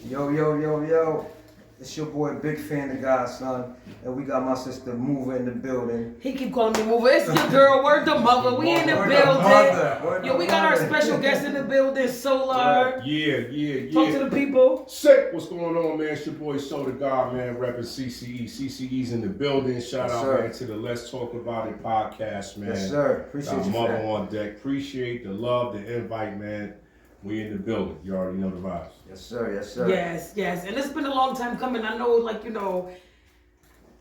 Yo, yo, yo, yo. It's your boy, big fan of God, son. And we got my sister Mover in the building. He keep calling me Mover. It's your girl, word the mother. We in the building. Yo, we got our special guest in the building, Solar. Yeah. Talk to the people. Sick, what's going on, man? It's your boy, Soda God, man, repping CCE. CCE's in the building. Shout out, man, to the Let's Talk About It podcast, man. Yes, sir. Appreciate you, mother man. on deck. Appreciate the love, the invite, man. We in the building. You already know the vibes. Yes, sir. Yes, sir. Yes. And it's been a long time coming. I know,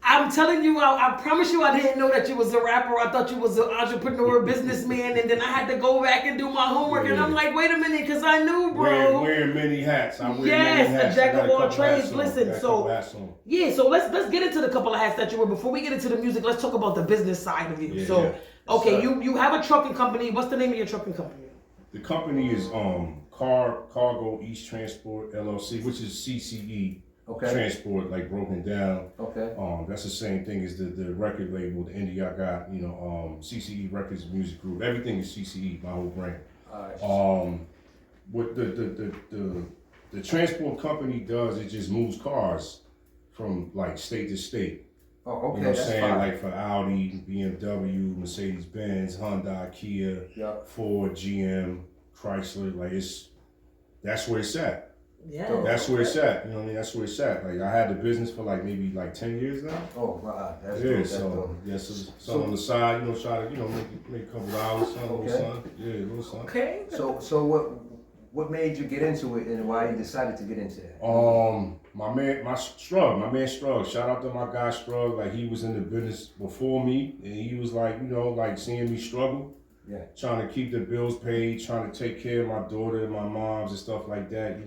I'm telling you, I promise you I didn't know that you was a rapper. I thought you was an entrepreneur, businessman, and then I had to go back and do my homework, and I'm like, wait a minute, because I knew, bro. Wearing many hats. I wear many hats. A jack of all trades. Listen, so let's get into the couple of hats that you wear. Before we get into the music, let's talk about the business side of you. You have a trucking company. What's the name of your trucking company? The company is Cargo East Transport LLC, which is CCE. Okay. Transport, like broken down. Okay. That's the same thing as the record label, the indie I got, CCE Records Music Group. Everything is CCE, my whole brand. All right. What the transport company does, it just moves cars from like state to state. Oh, okay. You know what I'm saying? Fine. Like for Audi, BMW, Mercedes-Benz, Honda, Kia, Ford, GM, Chrysler, that's where it's at. Yeah. That's where it's at. You know what I mean? That's where it's at. Like I had the business for maybe 10 years now. Oh, wow. That's yeah, dope. So on the side, try to, make a couple dollars, son. Yeah, a little something. Okay. So what made you get into it and why you decided to get into that? My man Strug. Shout out to my guy Strug. Like he was in the business before me, and he was seeing me struggle. Yeah. Trying to keep the bills paid, trying to take care of my daughter and my moms and stuff like that.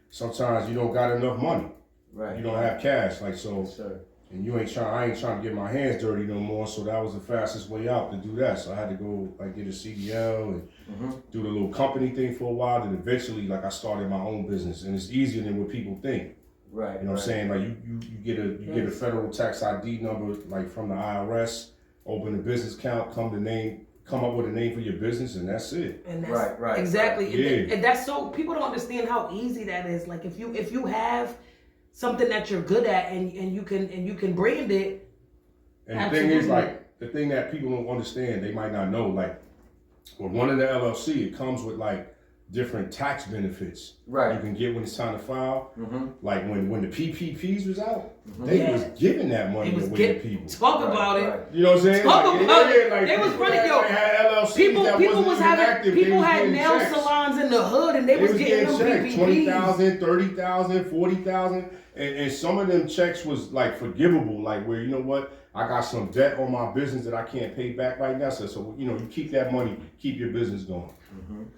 Sometimes you don't got enough money. Right. You don't have cash, Yes, sir. and I ain't trying to get my hands dirty no more. So that was the fastest way out to do that. So I had to go get a CDL and do the little company thing for a while. Then eventually, I started my own business, and it's easier than what people think. Right. You know what I'm saying? You get a federal tax ID number from the IRS, open a business account, come up with a name for your business, and that's it. And that's right. Exactly. Yeah. And that's so people don't understand how easy that is. Like if you have something that you're good at and you can brand it. And absolutely. The thing is, the thing that people don't understand, they might not know, with one of the LLC, it comes with different tax benefits. Right. You can get when it's time to file. Like when the PPPs was out, they was giving that money away to people. Talk about it. You know what I'm saying? Talk about it. They was running, people was having active, people had nail salons in the hood and they was getting them checks, PPPs. $20,000, $30,000, $40,000, and some of them checks was forgivable, where you know what, I got some debt on my business that I can't pay back right now. So you keep that money, keep your business going.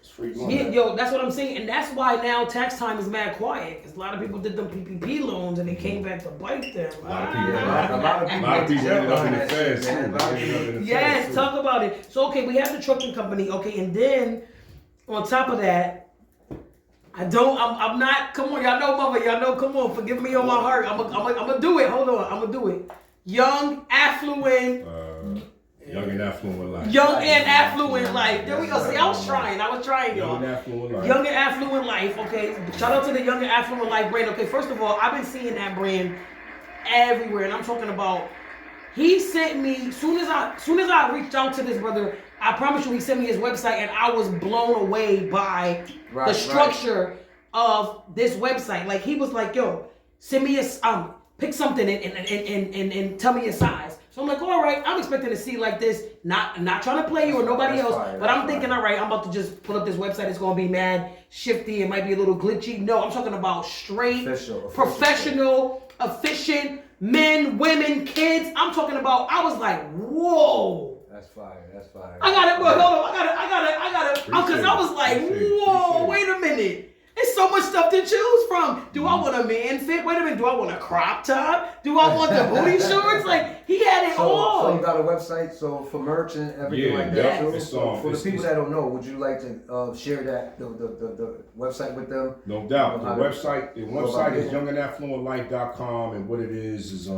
It's free money. Yeah, that's what I'm saying, and that's why now tax time is mad quiet because a lot of people did them PPP loans and they came back to bite them. A lot of people ended up in the feds too. Yes, talk about it. So we have the trucking company, and then on top of that, I'm not. Come on, y'all know, mother. Y'all know. Come on, forgive me on my heart. I'm gonna do it. Hold on, I'm gonna do it. Young, affluent. Young and affluent life. Young and affluent life. There we go. See, I was trying, y'all. Young and affluent life. Young and affluent life. Okay. Shout out to the Young and Affluent Life brand. Okay. First of all, I've been seeing that brand everywhere, and I'm talking about. He sent me soon as I reached out to this brother. I promise you, he sent me his website, and I was blown away by the structure of this website. Like he was like, "Yo, send me pick something and tell me your size." So I'm like, all right, I'm expecting to see this, not trying to play you or nobody else, but I'm thinking, all right, I'm about to just pull up this website. It's gonna be mad shifty. It might be a little glitchy. No, I'm talking about straight, professional, efficient men, women, kids. I'm talking about. I was like, whoa. That's fire. I got it, bro. Hold on. I got it. Because I was like, whoa, wait a minute. There's so much stuff to choose from. Do I want a man fit? Wait a minute. Do I want a crop top? Do I want the booty shorts? He had it all. So you got a website, for merch and everything like that too? So for the people that don't know, would you like to share that the website with them? No doubt. The website is youngandaffluentlife.com, and what it is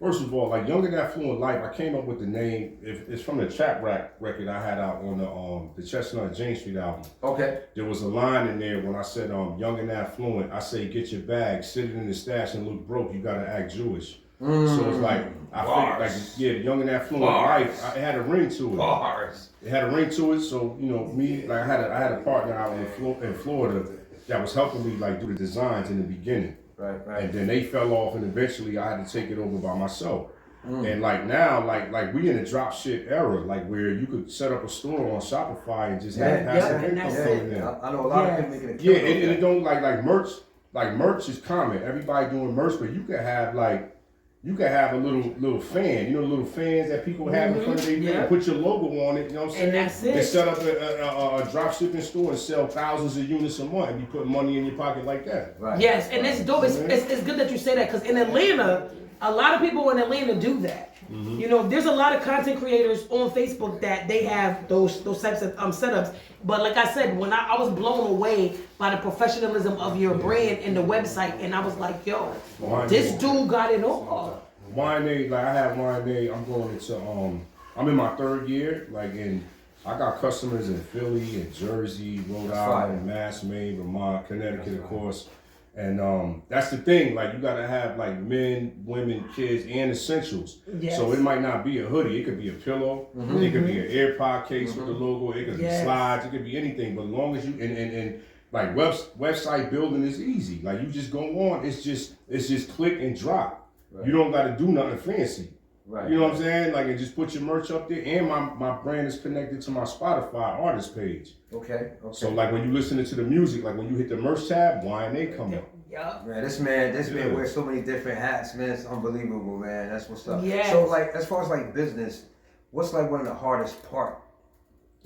First of all, like Young and Affluent Life, I came up with the name. It's from the Trap Rack record I had out on the Chestnut Jane Street album. Okay. There was a line in there when I said Young and Affluent. I say get your bag, sit it in the stash, and look broke. You gotta act Jewish. So it's like I think like the Young and Affluent Life. It had a ring to it. Bars. It had a ring to it. So me like I had a partner out in Florida that was helping me like do the designs in the beginning. Right. And then they fell off, and eventually I had to take it over by myself. And like now, like we in a drop ship era, like where you could set up a store on Shopify and just have passive income coming in. I know a lot of people making a And killing. it don't like merch. Like merch is common. Everybody doing merch, but you could have a little fan. You know, the little fans that people have in front of their thing. Put your logo on it. You know what I'm saying? And that's it. And set up a drop shipping store and sell thousands of units a month, and you put money in your pocket like that. Right. Yes, and it's dope. It's good that you say that because in Atlanta, a lot of people in Atlanta do that. You know, there's a lot of content creators on Facebook that they have those types of setups. But like I said, when I was blown away by the professionalism of your brand and the website, and I was like, yo, this dude got it all. Wine, like I have Wine. I'm going into I'm in my 3rd year, like I got customers in Philly and Jersey, Rhode Island, Mass, Maine, Vermont, Connecticut, of course. And that's the thing, like you gotta have like men, women, kids, and essentials. Yes. So it might not be a hoodie, it could be a pillow, it could be an AirPod case with the logo, it could be slides, it could be anything. But as long as you and like website building is easy. Like you just go on, it's just click and drop. Right. You don't gotta do nothing fancy. Right. You know what I'm saying? Like, and just put your merch up there. And my brand is connected to my Spotify artist page. Okay. So like when you listening to the music, like when you hit the merch tab, YNA come up. Yeah. Man, this man wears so many different hats, man. It's unbelievable, man. That's what's up. Yes. So like, as far as like business, what's like one of the hardest part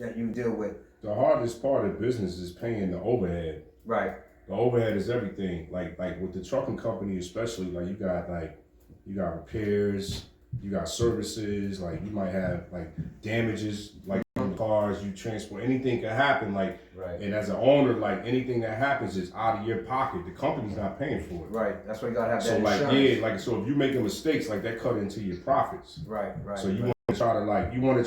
that you deal with? The hardest part of business is paying the overhead. Right. The overhead is everything. Like with the trucking company, especially, like you got repairs. You got services, like you might have like damages, like on cars, you transport, anything can happen, like, and as an owner, like anything that happens is out of your pocket. The company's not paying for it. Right, that's why you gotta have that so insurance. So if you're making mistakes, like that cut into your profits. Right. So you want to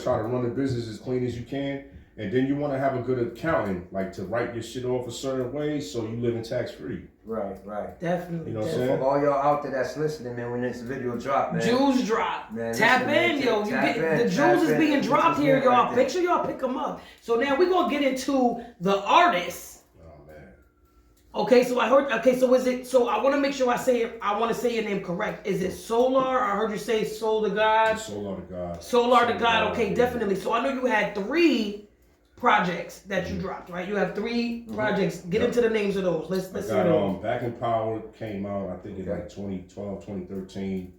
try to run the business as clean as you can, and then you want to have a good accountant, like to write your shit off a certain way so you live in tax free. Right. Definitely. You know what I'm For saying? all y'all out there that's listening, man, when this video drop, man. Jewels drop. Man, tap listen, in, yo. The jewels tap is in. being dropped here, y'all. Right Make sure y'all pick them up. So now we're gonna get into the artists. Oh man. Okay, so I heard. Okay, so is it? So I want to make sure I say it. I want to say your name correct. Is it Solar? I heard you say Soul to God. Solar to God. Solar to God. Okay, definitely. So I know you had 3 projects that you dropped, right? You have 3 projects. Get into the names of those. Let's see. Back in Power came out, I think in like 2012, 2013.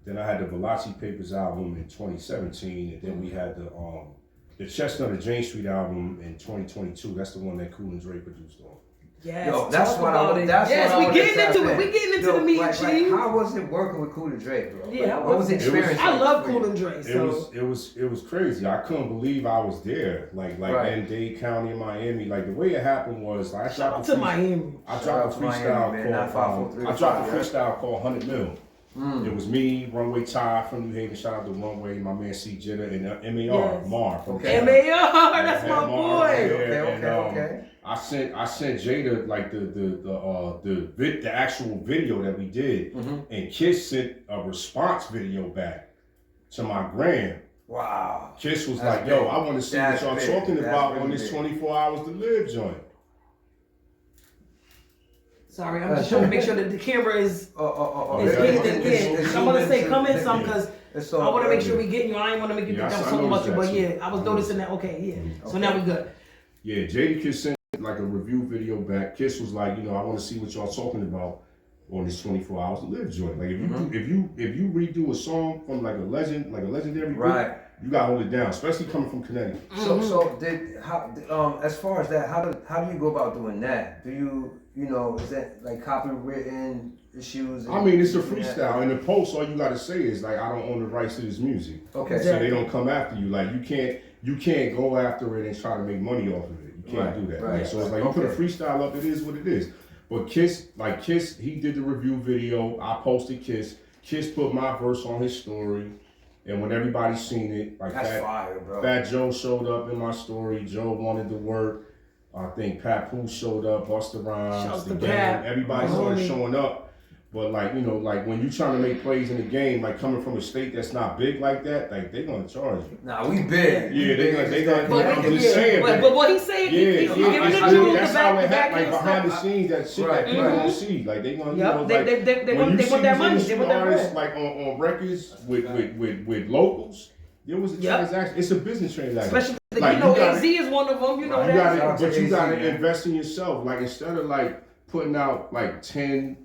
Then I had the Veloci Papers album in 2017, and then we had the Chestnut of Jane Street album in 2022. That's the one that Cool and Dre produced on. Yes, Yo, that's talk what about I. it. That's yes, what I we wanna getting tap into it. in. We getting into the meat and cheese. How was it working with Cool and Dre, bro? Yeah, what was the experience? I like love for Cool you? and Dre. So It was crazy. I couldn't believe I was there. Like in Dade County in Miami. Like the way it happened was I shout out to Miami. I dropped a freestyle called 100 Mil. It was me, Runway Ty from New Haven. Shout out to Runway, my man C Jitta, and MAR, Mar from Okay. MAR, that's my boy. Okay. I sent Jada like the actual video that we did, and Kiss sent a response video back to my gram. Wow. Kiss was like, "Yo, I want to see what y'all talking about on this 24 hours to live joint." Sorry, I'm just trying to make sure that the camera is getting in. I'm gonna say come in some because I want to make sure we getting you. I ain't want to make you think I'm talking about you, but yeah, I was noticing that. Okay, yeah. So now we good. Yeah, Jada Kiss sent like a review video back. Kiss was like, I want to see what y'all talking about on this 24 hours to live joint. Like if you redo a song from like a legendary group, you gotta hold it down, especially coming from Connecticut. So as far as that, how do you go about doing that? Do you is that like copywritten issues? I mean, it's a freestyle. In the post, all you gotta say is like, I don't own the rights to this music. Okay. So they don't come after you. Like you can't go after it and try to make money off of it. You can't do that. Right. So it's like you put a freestyle up, it is what it is. But Kiss, he did the review video. I posted Kiss. Kiss put my verse on his story, and when everybody seen it, like That's fire, bro. Fat Joe showed up in my story. Joe wanted to work. I think Pat Pooh showed up, Busta Rhymes, Shouts the to game. Pat. Everybody started showing up. But like, you know, like when you trying to make plays in the game, like coming from a state that's not big like that, like they gonna charge you. Nah, we big. Yeah, they gonna. But, I'm just saying. but what he's saying, he's giving the jewels That's the how back, it the back happened. end Like behind the stuff. scenes, that shit Right, that people right. don't see. Like they gonna, you Yep, know, they like want when you see their these money, they industry want their artists, bread. like on records with locals, there was a transaction. It's a business transaction. Especially, Like, you know, you gotta- AZ is one of them. You know You that. gotta, but you AZ, gotta man. invest in yourself. Like instead of like putting out like 10,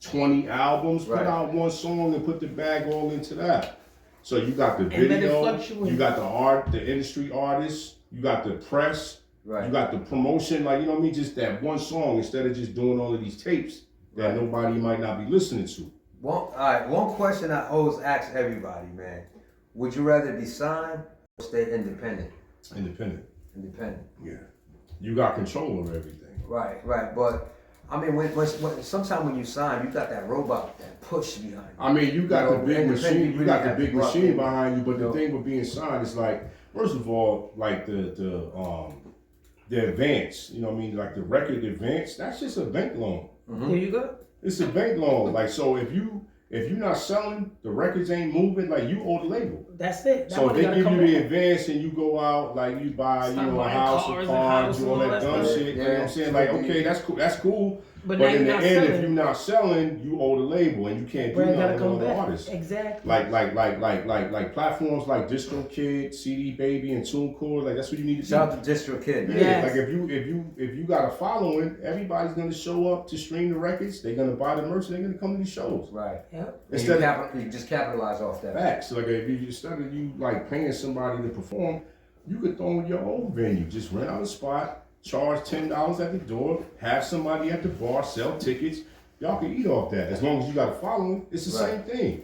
20 albums, Right. put out one song and put the bag all into that. So you got the And let it video, fluctuate. you got the art, the industry artists, you got the press, Right. you got the promotion. Like, you know what I mean? Just that one song instead of just doing all of these tapes that Right. nobody might not be listening to. One question I always ask everybody, man. Would you rather be signed or stay independent? Independent. Independent. Yeah. You got control over everything. Right, right. But I mean, when sometimes when you sign, you got that robot, that push behind you. I mean, you got You know, the big independent, machine. you You really got the have big to rock machine in. behind you. But You the know? thing with being signed is like, first of all, like the advance. You know what I mean? Like the record advance. That's just a bank loan. There you go. It's a bank loan. Like so, if you're not selling, the records ain't moving. Like you owe the label. That's it. That So if money they gotta give come you the back. advance and you go out, like you buy, Start you know, a buying house, cars a and car, houses do all and that all dumb that shit. stuff. You know what I'm Yeah. saying? Like, okay, that's cool. But But now in you're the not end, selling. if you're not selling, you owe the label and you can't do Bread gotta nothing come on the back. artist. Exactly. Like platforms like DistroKid, CD Baby, and TuneCore, like that's what you need to Shout do. out to Distro Kid, man. Yeah, Yes. like if you got a following, everybody's gonna show up to stream the records. They're gonna buy the merch. They're gonna come to these shows. Right. Yep. And you just capitalize off that. Facts. Like if you instead of you like paying somebody to perform, you could throw in your own venue. Just rent out a spot, charge $10 at the door, have somebody at the bar sell tickets. Y'all can eat off that as long as you got a following. It's the Right. same thing.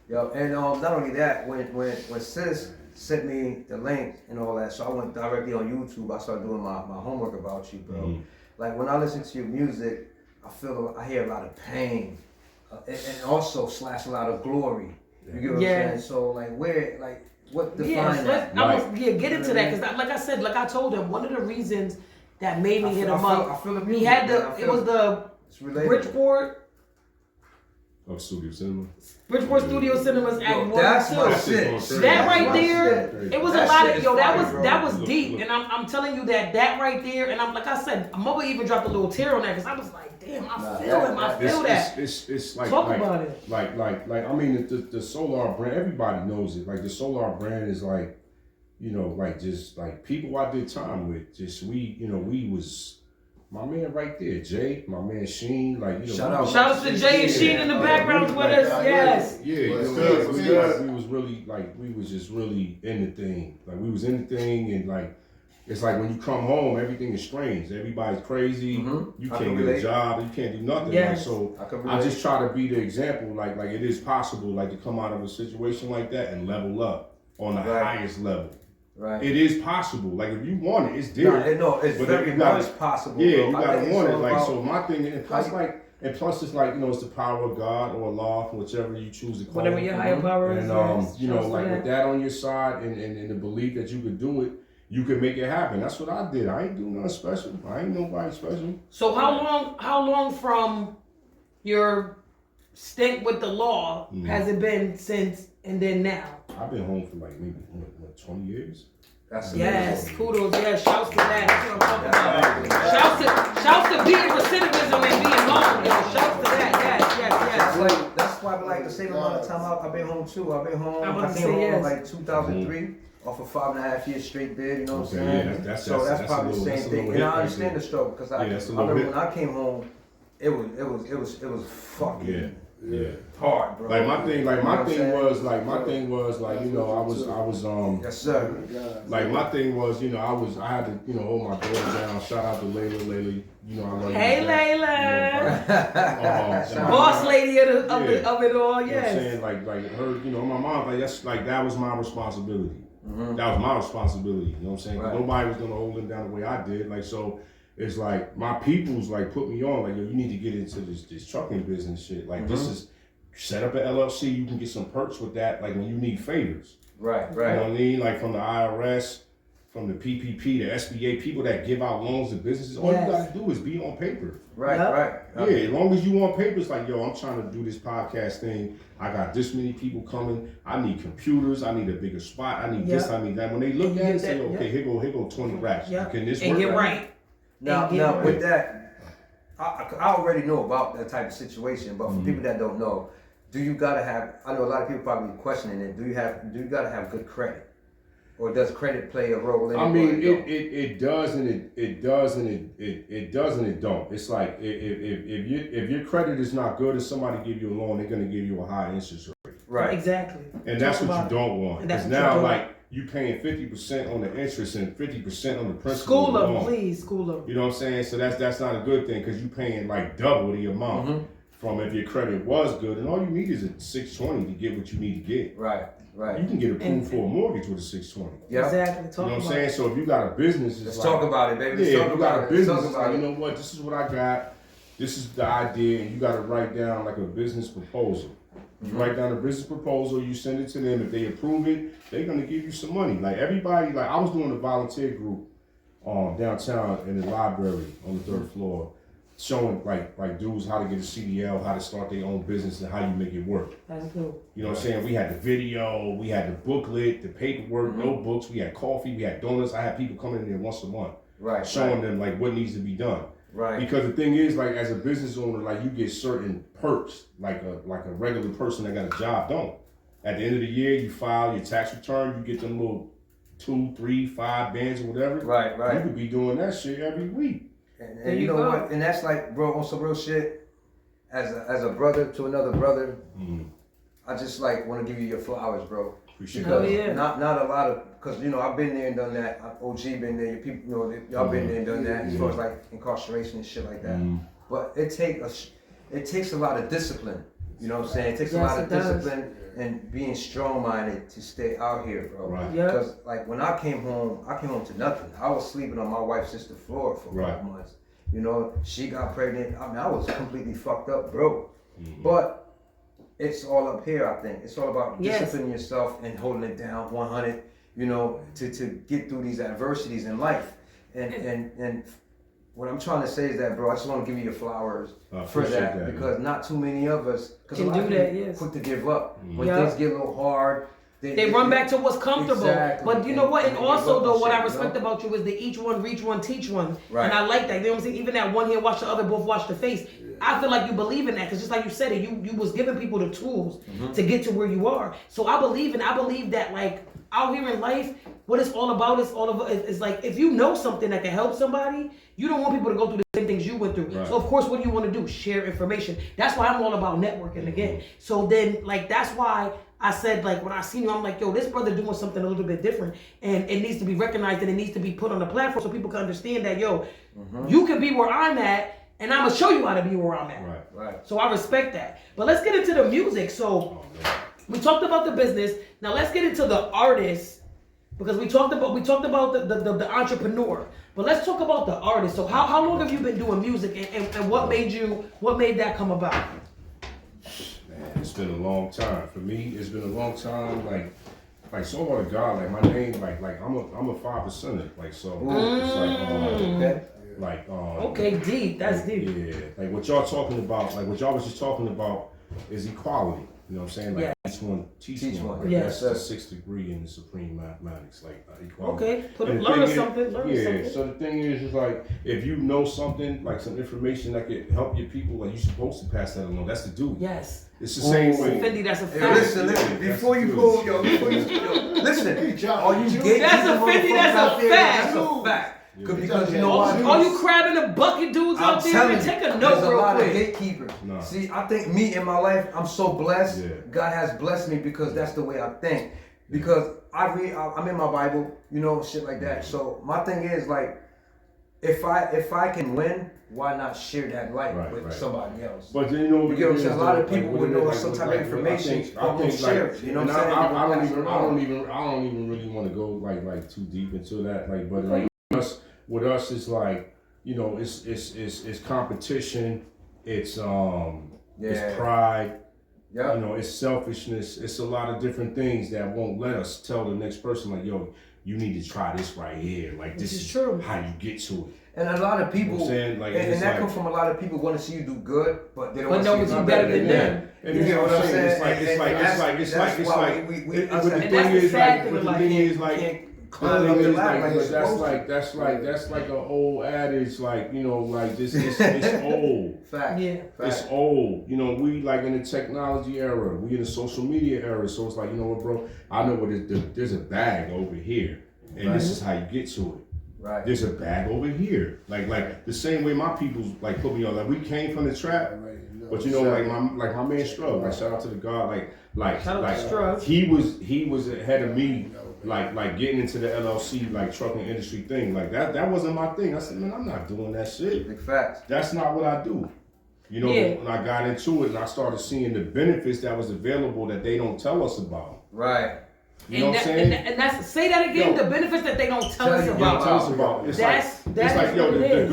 Yo, and not only that, when Sis sent me the link and all that, so I went directly on YouTube. I started doing my homework about you, bro. Mhm. Like when I listen to your music, I hear a lot of pain, and also / a lot of glory. You get what I'm Yeah. saying? So like what define Yeah, that? get into that because, like I said, like I told him, one of the reasons that made me hit him I up, feel the he music, had man. I it feel was the it's relatable. Studio Cinema. Bridgeport Studio Cinemas Yo, Act 1 that's and my 2. shit. That right That's my there, shit. it was That a lot shit of is that fire, was bro. that was Look, deep, look. and I'm telling you that right there, and I'm like I said, Mother even dropped a little tear on that because I was like, damn, I feel that. It's like Talk like, about it. like I mean the Solar brand, everybody knows it. Like the Solar brand is like, you know, like just like people I did time with. Just we was my man right there, Jay, my man Sheen, like you know. Shout out. Shout out to Jay and Sheen in the background with us. Yes. Yeah, you What's know, good, what's good? we was really like we was just really in the thing. Like we was in the thing and like it's like when you come home, everything is strange. Everybody's crazy. Mhm. You I can't can get a relate. job. You can't do nothing. Yes. Like, so I can I relate. just try to be the example. Like it is possible, like to come out of a situation like that and level up on the Right. highest level. Right. It is possible. Like if you want it, it's there. No, it's But very you gotta- much possible. Yeah, bro. you I gotta think it's want it. all Like about- so, my thing, and plus it's like you know, it's the power of God or Allah, whichever you choose to call Whatever it. your higher power is. And yes. you know, Shouts to like that. with that on your side and the belief that you could do it, you could make it happen. That's what I did. I ain't do nothing special. I ain't nobody special. So how long from your stint with the law has it been since and then now? I've been home for like maybe what 20 years. That's Yes, amazing. kudos, yes, shouts to that. That's what I'm talking about. Shouts to being recidivism and being home, yo. Shouts to that, yes. That's why I like the same amount of time I've been home too. I've been home. I I wanna came say home yes. like 2003 off of 5.5 years straight there. You know what I'm Okay, saying? yeah, So that's a probably little- the that's same a thing. little And hit I right understand there. the struggle because I that's a remember little when I came home, it was fucking Yeah. hard, bro. Like my thing You know what I'm saying? was like you know I was Yes, sir. like my thing was you know I had to you know hold my daughter down. Shout out to Layla, you know I love you. Hey, to Layla. death. You know, Boss lady of it all, You know what I'm yes. saying? Like her, you know, my mom, like that's like that was my responsibility. That was my responsibility. You know what I'm saying? 'Cause Right. nobody was gonna hold him down the way I did. Like so, it's like my people's like put me on. Like yo, you need to get into this trucking business shit. Like this is set up an LLC, you can get some perks with that, like when you need favors. Right, You know right. what I mean? Like from the IRS, from the PPP, the SBA, people that give out loans to businesses, all Yes. you gotta do is be on paper. Right, Yep. right. Yeah, as long as you on paper, it's like, yo, I'm trying to do this podcast thing. I got this many people coming. I need computers. I need a bigger spot. I need this. Yep. I need that. When they look And at you it, say, get that, okay, here go 20 racks. Yeah. Can this And work? get right. Now, And get now right. with that, I already know about that type of situation, but for people that don't know, do you gotta have? I know a lot of people probably questioning it. Do you gotta have good credit, or does credit play a role in it? I mean, or it it does and it does and it does and it don't. It's like if your credit is not good and somebody give you a loan, they're gonna give you a high interest rate. don't? Right. Exactly. And that's Talk what about you it. don't want. And that's Because what you now, don't. like, you paying 50% on the interest and 50% on the principal. School of the them, loan. please. School them. You know what I'm saying? So that's not a good thing because you paying like double the amount from if your credit was good, and all you need is a 620 to get what you need to get. Right. Right. You can get approved for a mortgage with a 620. Yeah. Exactly. You Talk know what I'm about saying? it. So if you got a business, it's Let's like, talk about it, baby. Let's yeah, talk if you about got it. a Let's business, talk it's about like, it. you know what, this is what I got. This is the idea, and you got to write down like a business proposal. You write down a business proposal, you send it to them. If they approve it, they're gonna give you some money. Like everybody, like I was doing a volunteer group downtown in the library on the 3rd floor, showing like dudes how to get a CDL, how to start their own business, and how you make it work. That's cool. You know what I'm saying? We had the video, we had the booklet, the paperwork, notebooks, we had coffee, we had donuts. I had people coming in there once a month, Right. showing them like what needs to be done. Right. Because the thing is, like as a business owner, like you get certain perks, like a regular person that got a job don't. At the end of the year, you file your tax return, you get them little 2, 3, 5 bands or whatever. Right. You Right. could be doing that shit every week. And There you you know go. what? And that's like, bro, on some real shit. As a brother to another brother, I just like want to give you your flowers, bro. Appreciate Hell that. yeah. Not a lot of, because you know I've been there and done that. OG been there. Your people, you know, y'all been there and done that as far as like incarceration and shit like that. But it takes a lot of discipline. You know what I'm saying? It takes a Yes, lot of it does. discipline and being strong-minded to stay out here, bro. Right. Yeah. Because like when I came home to nothing. I was sleeping on my wife's sister's floor for Right. 5 months. You know, she got pregnant. I mean, I was completely fucked up, bro. But it's all up here, I think. It's all about Yes. disciplining yourself and holding it down 100, you know, to get through these adversities in life. And what I'm trying to say is that, bro, I just want to give you your flowers I for appreciate that, that, because not too many of us because a Can lot of do that, people yes. quick to give up when Yeah. things get a little hard. They run back to what's comfortable. Exactly. But you know what? And And they also, give up though, on what I shit, respect you know? about you is that each one reach one, teach one. Right. And I like that. You know what I'm saying? Even that one here, watch the other, both watch the face. I feel like you believe in that because just like you said it, you was giving people the tools to get to where you are. So I believe that like out here in life, what it's all about is like if you know something that can help somebody, you don't want people to go through the same things you went through. Right. So of course, what do you want to do? Share information. That's why I'm all about networking again. So then, like that's why I said, like when I seen you, I'm like, yo, this brother doing something a little bit different, and it needs to be recognized and it needs to be put on the platform so people can understand that, yo, you can be where I'm at, and I'm gonna show you how to be where I'm at. Right. Right. So I respect that. But let's get into the music. So we talked about the business. Now let's get into the artist because we talked about the entrepreneur. But let's talk about the artist. So how long have you been doing music, and what made that come about? Man, it's been a long time. For me, it's been a long time. Like so what to God, like my name, like I'm a 5%er. Like so, it's Okay. like Okay, deep. That's like, deep. Yeah, like what y'all talking about, like what y'all was just talking about is equality. You know what I'm saying? Like Yeah. each one teach Teach one. one. Like, Yes, that's sir. the 6th degree in the supreme mathematics, like equality. Okay, And the learn thing us is- something. Learn us Yeah, something. so the thing is like if you know something, like some information that could help your people, like you're supposed to pass that along. That's the dude. Yes. It's the same way. Fendi, that's a Hey, fact. listen, Yeah, before you that's go, good. yo, listen, all you gatekeepers That's a 50, that's a out there, fact. That's a fact. Yeah. Because you know why? All you crabbing the bucket dudes I'm out there, telling man, you, take a there's note a real lot of quick. gatekeepers. Nah. See, I think me in my life, I'm so blessed. Yeah. God has blessed me because that's the way I think. Because I'm in my Bible, you know, shit like that. So my thing is like, if I can win, why not share that light Right, with right. somebody else? But then, you know, You get what I'm saying? A lot of like, people what would it know is, some type of what information, I but won't think, share like, it, you know and what I'm saying? I People pass it around. don't even really want to go like too deep into that. Like, but like with us, it's like, you know, it's competition. It's Yeah. it's pride. Yeah. You know, it's selfishness. It's a lot of different things that won't let us tell the next person, like, yo, you need to try this right here. Like, this is true. how you get to it. And a lot of people, You know what I'm saying? Like, and it's that like- comes from a lot of people want to see you do good, but they don't But want no to one's see you do do better than them. And You you get know what what I'm I'm saying? It's saying? like, it's like, That's why we but the And thing that's the is, sad like, thing but the about thing it. is, like, can't the climb thing up the is, ladder like, like you're that's supposed like an old adage, like, you know, like this, it's old. to. Fact. Yeah. It's Fact. old. You know, we like in the technology era. We in the social media era. So it's like, you know what, bro? I know what there's a bag over here, and this is how you get to it. Right. There's a bag over here. Like the same way my people's like put me on. Like we came from the trap, but you know, like my man Strug. Like shout out to the God. Like Shout out to Strug. he was ahead of me. Like getting into the LLC like trucking industry thing. Like that wasn't my thing. I said, man, I'm not doing that shit. Big facts. That's not what I do. You know, Yeah. when I got into it and I started seeing the benefits that was available that they don't tell us about. Right. You know what I'm saying? And that's say that again. Yo. The benefits that they don't tell Tell us you They don't about. tell us about. It's That's like yo, what it the is.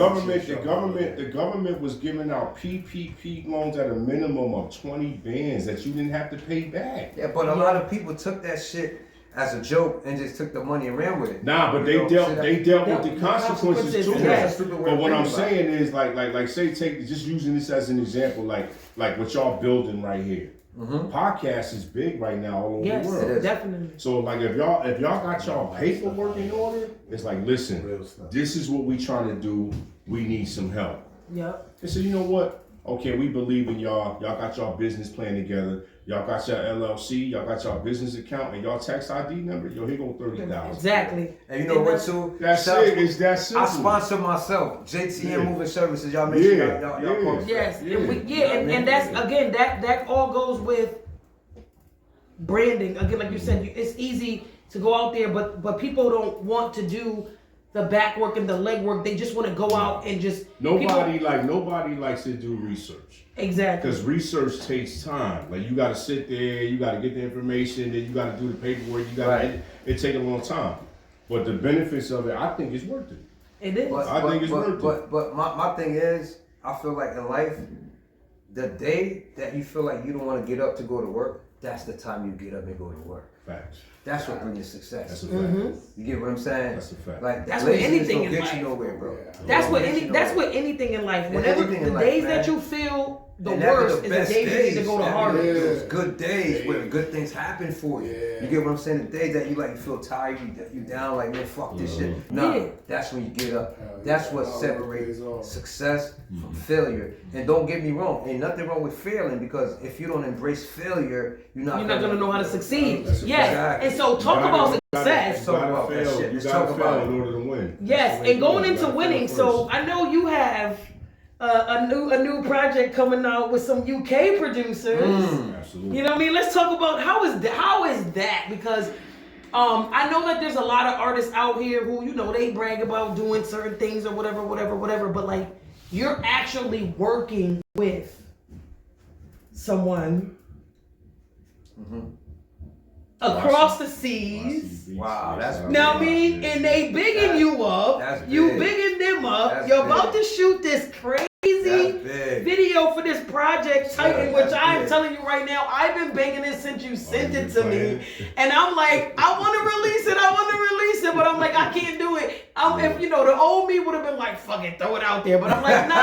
government was giving out PPP loans at a minimum of 20 bands that you didn't have to pay back. Yeah, but a lot of people took that shit as a joke and just took the money and ran with it. Nah, but You know, they dealt Yeah, with the the consequences consequences, too. yeah. That's a stupid way But of what I'm thinking about saying is like say take just using this as an example, like what y'all building right here. Podcast is big right now all over Yes, the world. It is. definitely. So like if y'all got y'all paperwork in order, it's like listen, this is what we trying to do. We need some help. Yep. They said, you know what? Okay, we believe in y'all. Y'all got y'all business plan together. Y'all got your LLC. Y'all got y'all business account and y'all tax ID number. Yo, here go 30,000. Exactly. And you know what too? That's Shout out it. to- It's that simple. I sponsor myself. JTM Yeah. Moving Services. Y'all make sure Yeah. y'all Yeah. post. Yes. Yeah. And and that's again that all goes with branding. Again, like you said, it's easy to go out there, but people don't want to do the back work and the leg work. They just want to go out and just Nobody likes to do research. exactly. Because research takes time. Like you got to sit there, you got to get the information, then you got to do the paperwork. You got Right. it take a long time. But the benefits of it, I think, is worth it. It is. But, I but, think it's but, worth it. but my thing is, I feel like in life, the day that you feel like you don't want to get up to go to work, that's the time you get up and go to work. Facts. That's what brings you That's success. a fact. You get what I'm saying? That's a fact. Like That's what laziness anything don't in get life. you nowhere, bro. That's what Don't get any. you That's nowhere. what anything in life. Yeah, Whenever anything the in life, days man. that you feel the And that be worst the is best the days that you need to go the that be hardest. Those good days where good things happen for you. You get what I'm saying? The days that you feel tired, you down, like man, fuck this shit. No, Yeah. that's when you get up. That's what separates success from failure. And don't get me wrong, ain't nothing wrong with failing because if you don't embrace failure, you're not gonna know how to succeed. That's a Yes. fact. And so talk about success. Talk about that fail. shit. You Let's gotta talk fail about it. in order to win. Yes, That's the way and it going goes. You into gotta winning. fail So first. I know you have a new project coming out with some UK producers. Absolutely. You know what I mean? Let's talk about how is that? Because I know that there's a lot of artists out here who they brag about doing certain things or whatever. But like you're actually working with someone across the seas. Wow, that's Now I mean, and they bigging you up. That's You big. bigging them up. That's You're about big. to shoot this crazy That's big. video for this project Titan, Yeah, which that's I'm big. telling you right now, I've been begging this since you sent you it been to playing? me, and I'm like, I want to release it, but I'm like, I can't do it. If the old me would have been like, fuck it, throw it out there, but I'm like, nah,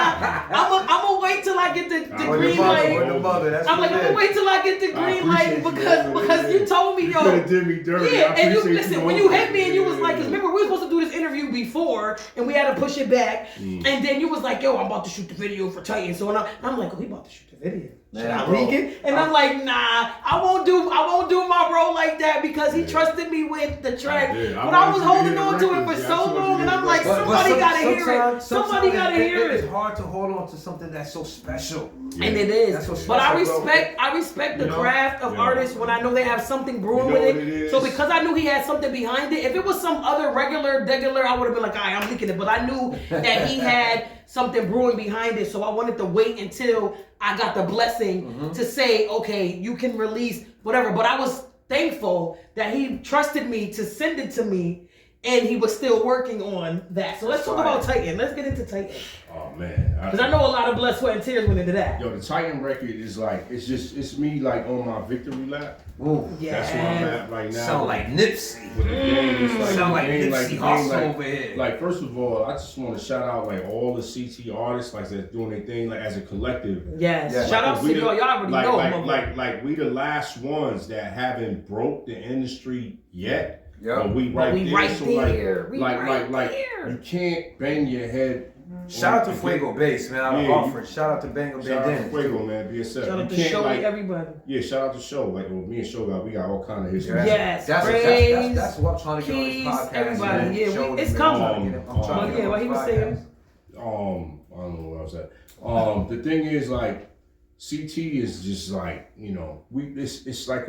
I'm gonna wait till I get the Or green the mother, light. or the mother, that's I'm what like, I'm it gonna is. wait till I get the I green light appreciate you, because man. you told me, You yo. could have did me dirty. Yeah, I and you appreciate listen, you when you going hit me and you was for it. like, 'cause remember we were supposed to do this interview before and we had to push it back, and then you was like, yo, I'm about to shoot the video for Titan. So I'm like, oh, he about to shoot the video. Should Man, I bro. leak it? And I'm like, nah, I won't do my role like that because he trusted me with the track. did. I But I wanted was you to holding hear on the to it for records. Yeah, I so wanted you long, to and hear I'm the like, records. somebody gotta hear it. sometimes Somebody gotta hear It's it. hard to hold on to something that's so special. And it is. That's what's But I special, bro. respect the You know? craft of Yeah. artists when I know they have something brewing You know with what it it. is? So because I knew he had something behind it, if it was some other regular, I would have been like, all right, I'm leaking it. But I knew that he had something brewing behind it. So I wanted to wait until I got the blessing to say, okay, you can release whatever. But I was thankful that he trusted me to send it to me. and he was still working on that. So let's talk about Titan. Let's get into Titan. Oh man, Because I know a lot of blood, sweat, and tears went into that. Yo, the Titan record is like it's me like on my victory lap. Ooh, Yeah. That's where I'm at right now. sound like Nipsey. With the game, it's like Sound the like game, Nipsey the game, Hussle over here. Like first of all, I just want to shout out like all the CT artists like that's doing their thing like as a collective. Yes. Yeah. Shout out to y'all. Y'all already know. Like we the last ones that haven't broke the industry yet. Yep. But we But we right So there. We right there. you can't bang your head. Shout out to Fuego Bass, man. I'm offering. Shout out to Bango Shout out to Bandana. Fuego, man. BSF. Shout out to You can't, Show like, everybody. Yeah, shout out to Show. Like well, me and Show we got all kind of history. Yes, That's what I'm trying to get on Keys, this podcast. everybody. Man. Yeah, Show it's me, coming. I'm trying to get on what he this was saying. podcast. I don't know where I was at. The thing is like CT is just like, you know, it's like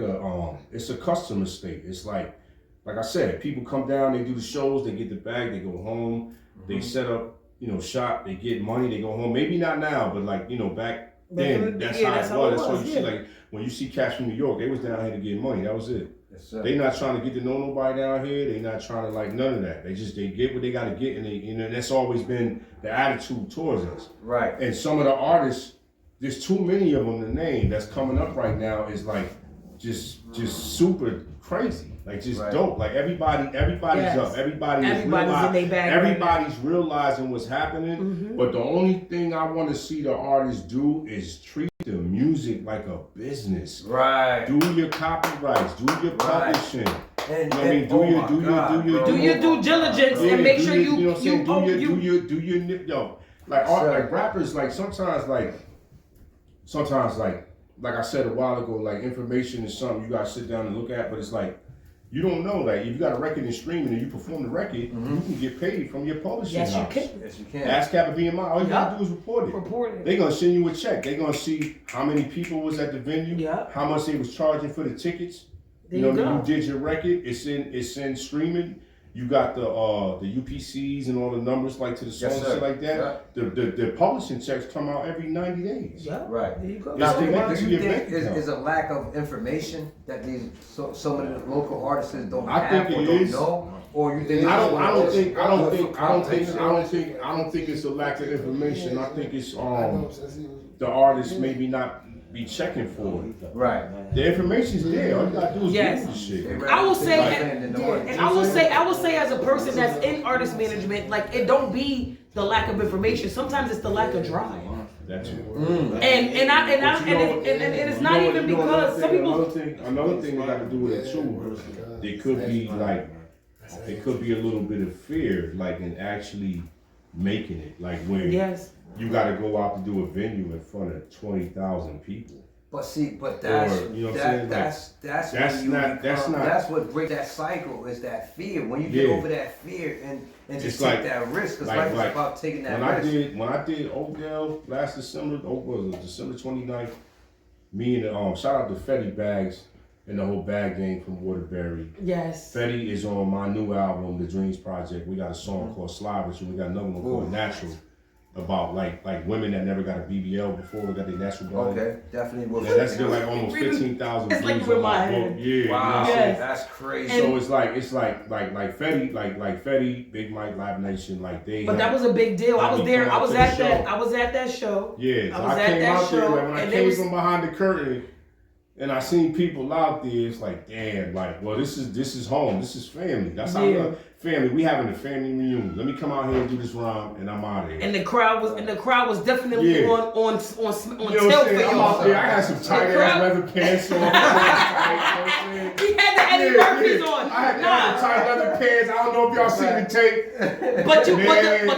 it's a customer state. It's like I said, people come down, they do the shows, they get the bag, they go home, they set up, you know, shop, they get money, they go home. Maybe not now, but like, you know, back then, that's how it was. That's why you see, like, when you see cats from New York, they was down here to get money. That was it. Yes, sir. They not trying to get to know nobody down here. They not trying to like none of that. They get what they got to get, and that's always been the attitude towards us. Right. And some of the artists, there's too many of them to name that's coming up right now is like just super crazy. Like just dope. Like everybody's up. Everybody's in their bag. Everybody's realizing what's happening. Mm-hmm. But the only thing I want to see the artists do is treat the music like a business. Right. Do your copyrights. Do your publishing. And, You know what I mean? Do your due diligence and make sure you know what I'm saying? Do your yo. Like art, like rappers, like sometimes like I said a while ago, like information is something you gotta sit down and look at, but it's like you don't know. Like if you got a record and streaming and you perform the record, you can get paid from your publishing house. Yes, you can. Ask Kappa BMI. All you gotta do is report it. Report it. They gonna send you a check. They gonna see how many people was at the venue, how much they was charging for the tickets. There you go. You did your record. It's in streaming. You got the UPCs and all the numbers like to the songs and shit like that. Yeah. The publishing checks come out every 90 days. Yeah. Right. There you go. Now, Do connected to you your think bank account. is a lack of information that these some of the local artists don't I have think or it don't is. know, or you think I don't think it's a lack of information. I think it's the artists maybe not be checking for it. Right. The information's there. All you gotta do is Yes. do the shit. I will say, And I will say, as a person that's in artist management, like it don't be the lack of information. Sometimes it's the lack of drive. That's it. And it's not even because some people. Another thing they got to do with it too. There could be like, it could be a little bit of fear, like in actually making it, like when you got to go out to do a venue in front of 20,000 people. But that's you know what I'm saying? That's what breaks that cycle is that fear. When you get over that fear and just take that risk, because life is about taking that risk. When I did Oakdale last December, December 29th, me and shout out to Fetty Bags and the whole Bag Gang from Waterbury. Yes. Fetty is on my new album, The Dreams Project. We got a song called Slavish, and we got another one called Natural. About like women that never got a BBL before, got their natural body. Okay, definitely. And that's still like almost 15,000 It's like views with on my my book. head. Yeah, Wow, you know what I'm saying? that's crazy. So it's like Fetty, like Fetty, Big Mike, Live Nation, like they. But that was a big deal. I was there. I was at that show. Yeah, I was at came that out there. show, Like when I and came they was- from behind the curtain, and I seen people out there. It's like, damn, like, well, this is home. This is family. That's how family. We having a family reunion. Let me come out here and do this rhyme, and I'm out of here. And the crowd was definitely on tilt for I'm y'all. out there. I got some tight ass leather pants on. He had the Eddie Murphys on. I had the tight leather pants. I don't know if y'all seen the tape. But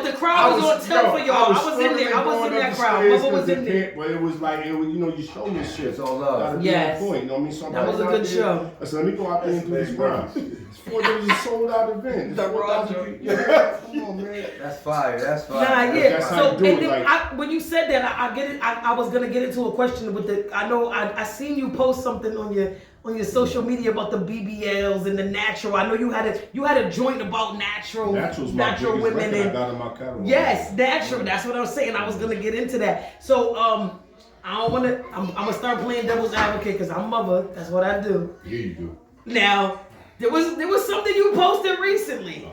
the crowd was on tilt for y'all. I was in there. I was in that crowd. Bubba was in there. But it was like, you know, you show me shit. It's all love. Yes. Point, you know what I mean? That was a good show. I said, let me go out there and do this rhyme. It was a sold out event. The raw joke. Come on, man. That's fire. That's fire. Nah, yeah. That's how So you do and it, then like- when you said that, I get it. I was gonna get into a question with the. I know I seen you post something on your social media about the BBLs and the natural. I know you had a joint about natural women record I and got in my catalog. yes, natural. That's what I was saying. I was gonna get into that. So I don't wanna. I'm gonna start playing devil's advocate because I'm mother. That's what I do. Yeah, you do. Now there was something you posted recently.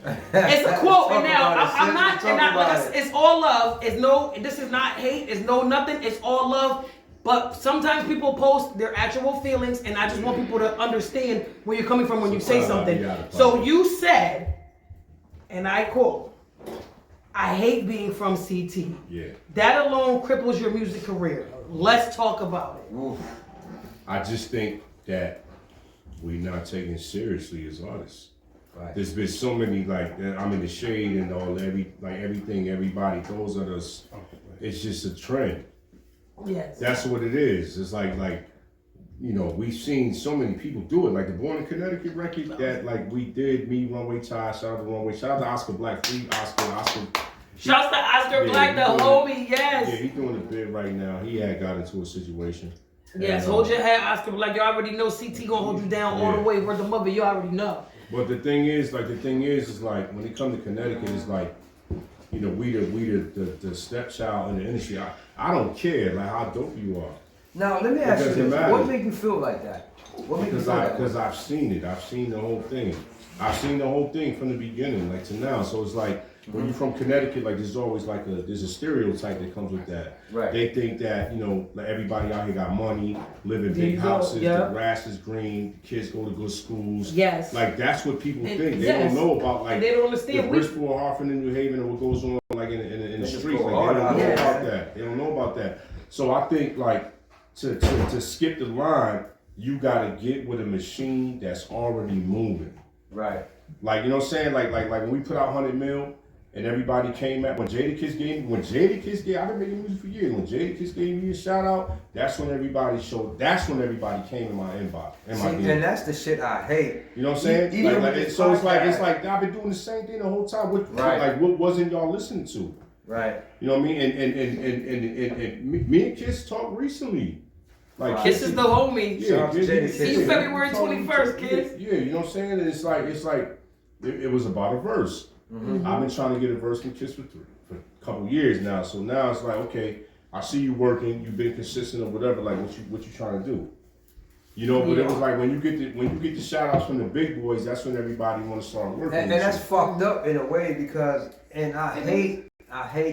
It's a quote, and now Talk about it, I'm sis. not, Talk and not like about it. it's all love. It's no, this is not hate. It's no nothing. It's all love. But sometimes people post their actual feelings, and I just want people to understand where you're coming from when you say something. So you said, and I quote, "I hate being from CT." Yeah. That alone cripples your music career. Let's talk about it. Oof. I just think that we're not taken seriously as artists. Right. There's been so many like I'm in the shade and all everything everybody throws at us. It's just a trend. Yes. That's what it is. It's like we've seen so many people do it. Like the Born in Connecticut record that like we did. Me, Runway Ty, shout out to Runway, shout out to Oscar Black, free Oscar. Shouts to Oscar Yeah, Black, the he doing- homie. Yes. Yeah, he's doing a bit right now. He had got into a situation. Yes, And, hold your head, Oscar Black. You already know CT gonna hold you down all the Yeah. way. Word the mother, you already know. But the thing is like when it comes to Connecticut, it's like, we the stepchild in the industry. I don't care like how dope you are. Now let me ask you doesn't this: matter. what made you feel like that? What made you feel like Because that? I've seen it. I've seen the whole thing. I've seen the whole thing from the beginning, like to now. So it's like when you're from Connecticut, like there's always there's a stereotype that comes with that. Right. They think that like everybody out here got money, live in There you big go, houses, yeah. the grass is green, the kids go to good schools. Yes. Like that's what people And think. They yes. don't know about like And they don't the understand. Bridgeport, Hartford, and New Haven, and what goes on like in the They just streets. go Like hard they don't out know here. about that. They don't know about that. So I think like to skip the line, you gotta get with a machine that's already moving. Right. Like, you know what I'm saying? Like when we put out 100 Mil and everybody came at, when Jadakiss gave, I've been making music for years. When Jadakiss gave me a shout out, that's when everybody came in my inbox. In my See, DM. and that's the shit I hate. You know what I'm saying? Even with It's this like podcast. I've been doing the same thing the whole time. Right. Like what wasn't y'all listening to? Right. You know what I mean? And me and Kiss talked recently. Like Right. Kiss is the homie. Yeah, Shout out to yeah, Jada yeah, Kiss. See you yeah. February 21st, Kiss. Yeah, you know what I'm saying? And it's like it was about a verse. Mm-hmm. I've been trying to get a verse from Kiss for a couple years now. So now it's like, okay, I see you working, you've been consistent or whatever. Like what you trying to do? You know, but it was like when you get the shout outs from the big boys, that's when everybody want to start working. And that's fucked up in a way because, and I hate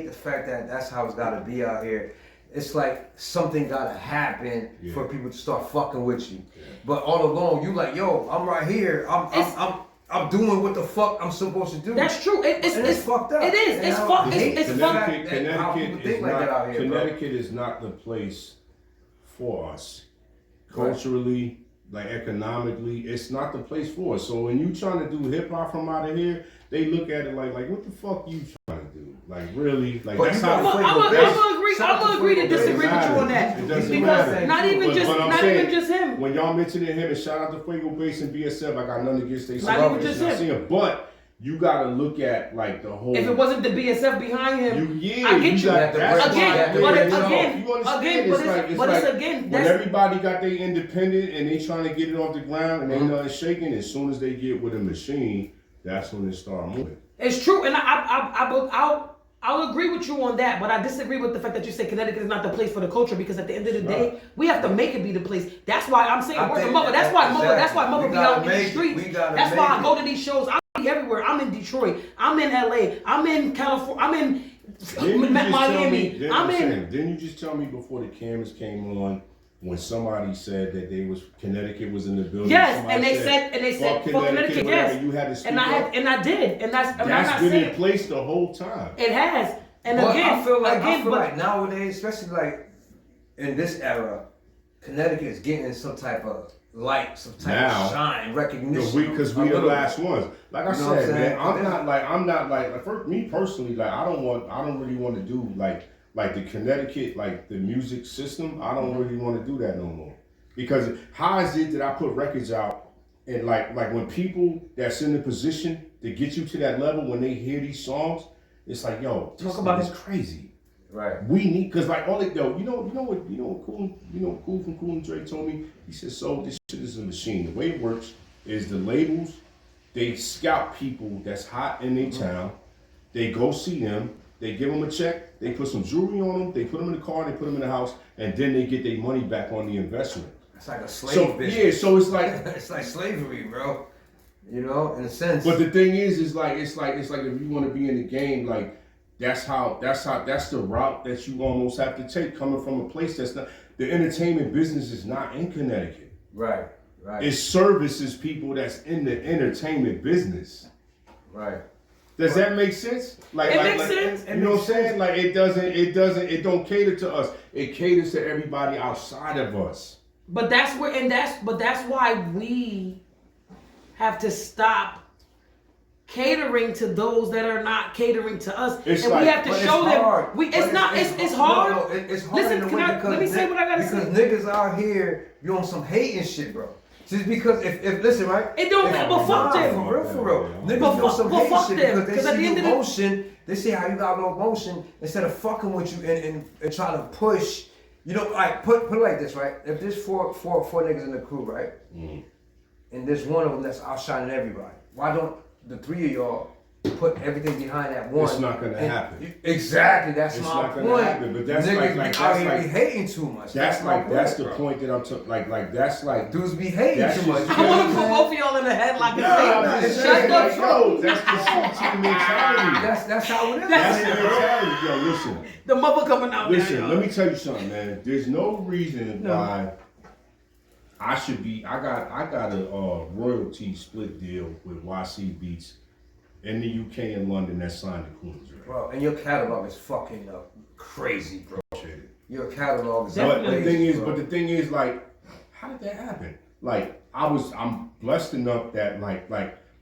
the fact that that's how it's got to be out here. It's like something got to happen for people to start fucking with you. Yeah. But all along, you like, yo, I'm right here. I'm doing what the fuck I'm supposed to do. That's true. It's fucked up. It is. And It's I fucked. hate It's the fucked. fact that how people Connecticut think is like that out not. here, bro. Connecticut is not the place for us. Culturally, like economically, it's not the place for us. So when you trying to do hip hop from out of here, they look at it like what the fuck you trying to do? Like really? Like But that's you how. got I'm gonna agree to disagree with you on that. It doesn't Because matter. not even But- just but I'm not saying, even just him. When y'all mentioning him, and shout out to Fuego Bass and BSF, I got nothing against they Not even just him. But you gotta look at like the whole. If it wasn't the BSF behind him, I get you. Got, that's Again, why but they- it's again, you understand? again, but it's again. When That's everybody got their independent and they trying to get it off the ground and they Mm-hmm. not shaking, as soon as they get with a machine, that's when it start moving. it's true, and I'll agree with you on that, but I disagree with the fact that you say Connecticut is not the place for the culture because at the end of the day, we have to make it be the place. That's why I'm saying I word to think mother. That's why mother. That's why exactly. mother We be gotta out in the make it. streets. We gotta That's why I make go it. to these shows. I'm everywhere. I'm in Detroit. I'm in LA. I'm in California. I'm in Miami. Didn't you just tell me before the cameras came on when somebody said that Connecticut was in the building? Yes, Somebody and they said fuck Connecticut. whatever, Yes, you had to speak and up? I did, and that's I'm not That's been saying in place the whole time. it has. And But again, I feel but like nowadays, especially like in this era, Connecticut is getting some type of light, some type Now, of shine, recognition. Because a we the little last ones. Like I You know what I'm said, man, saying? I'm not like for me personally, like I don't really want to do like the Connecticut, like the music system. I don't really want to do that no more. Because how is it that I put records out and like when people that's in the position to get you to that level, when they hear these songs, it's like, yo, this about is it. crazy. Right. We need, cause like all it yo, you know what Cool from Cool and Dre told me. He said, so this shit is a machine. The way it works is the labels, they scout people that's hot in their town. They go see them. They give them a check. They put some jewelry on them. They put them in the car. They put them in the house, and then they get their money back on the investment. It's like a slave So business. yeah, so it's like it's like slavery, bro. You know, in a sense. But the thing is it's like if you want to be in the game, like that's the route that you almost have to take, coming from a place that's not. The entertainment business is not in Connecticut. Right. It services people that's in the entertainment business. Right. Does that make sense? Like, It makes sense. You know what I'm saying? Like it don't cater to us. It caters to everybody outside of us. But that's why we have to stop catering to those that are not catering to us, It's and like- we have to But show it's them. hard. It's hard. No, it's hard Listen, in a can way I, because let me say what I gotta say. because niggas out here be on some hating shit, bro. Just because if listen, right? It don't matter, but fuck Nah, them. For real. Niggas But know fuck- some but hate fuck shit them, because they 'cause at the see end you of the- motion. They see how you got no motion instead of fucking with you and try to push. You know, like put it like this, right? If there's four niggas in the crew, right? And there's one of them that's outshining everybody. Why don't the three of y'all put everything behind that one? It's not gonna happen. Exactly, that's It's my not gonna point. happen, but that's niggas like- be that's out here like- be hating too much. That's my that's the bro. point that I'm talking. Like that's like. Dudes be hating That's too much. just- I want to put both of y'all in the headlock and Nah, I'm say, just shut saying, the like, fuck yo, that's the CT mentality. That's how it is. That's man, the bro. mentality. Yo, listen. The mother coming out Listen, now, let y'all. me tell you something, man. There's no reason No. why I should be. I got a royalty split deal with YC Beats in the UK and London that signed the Queens, right? Bro, and your catalog is fucking crazy, bro. Appreciate it. Your catalog is But the outrageous, thing bro. is, like, how did that happen? Like, I'm blessed enough that like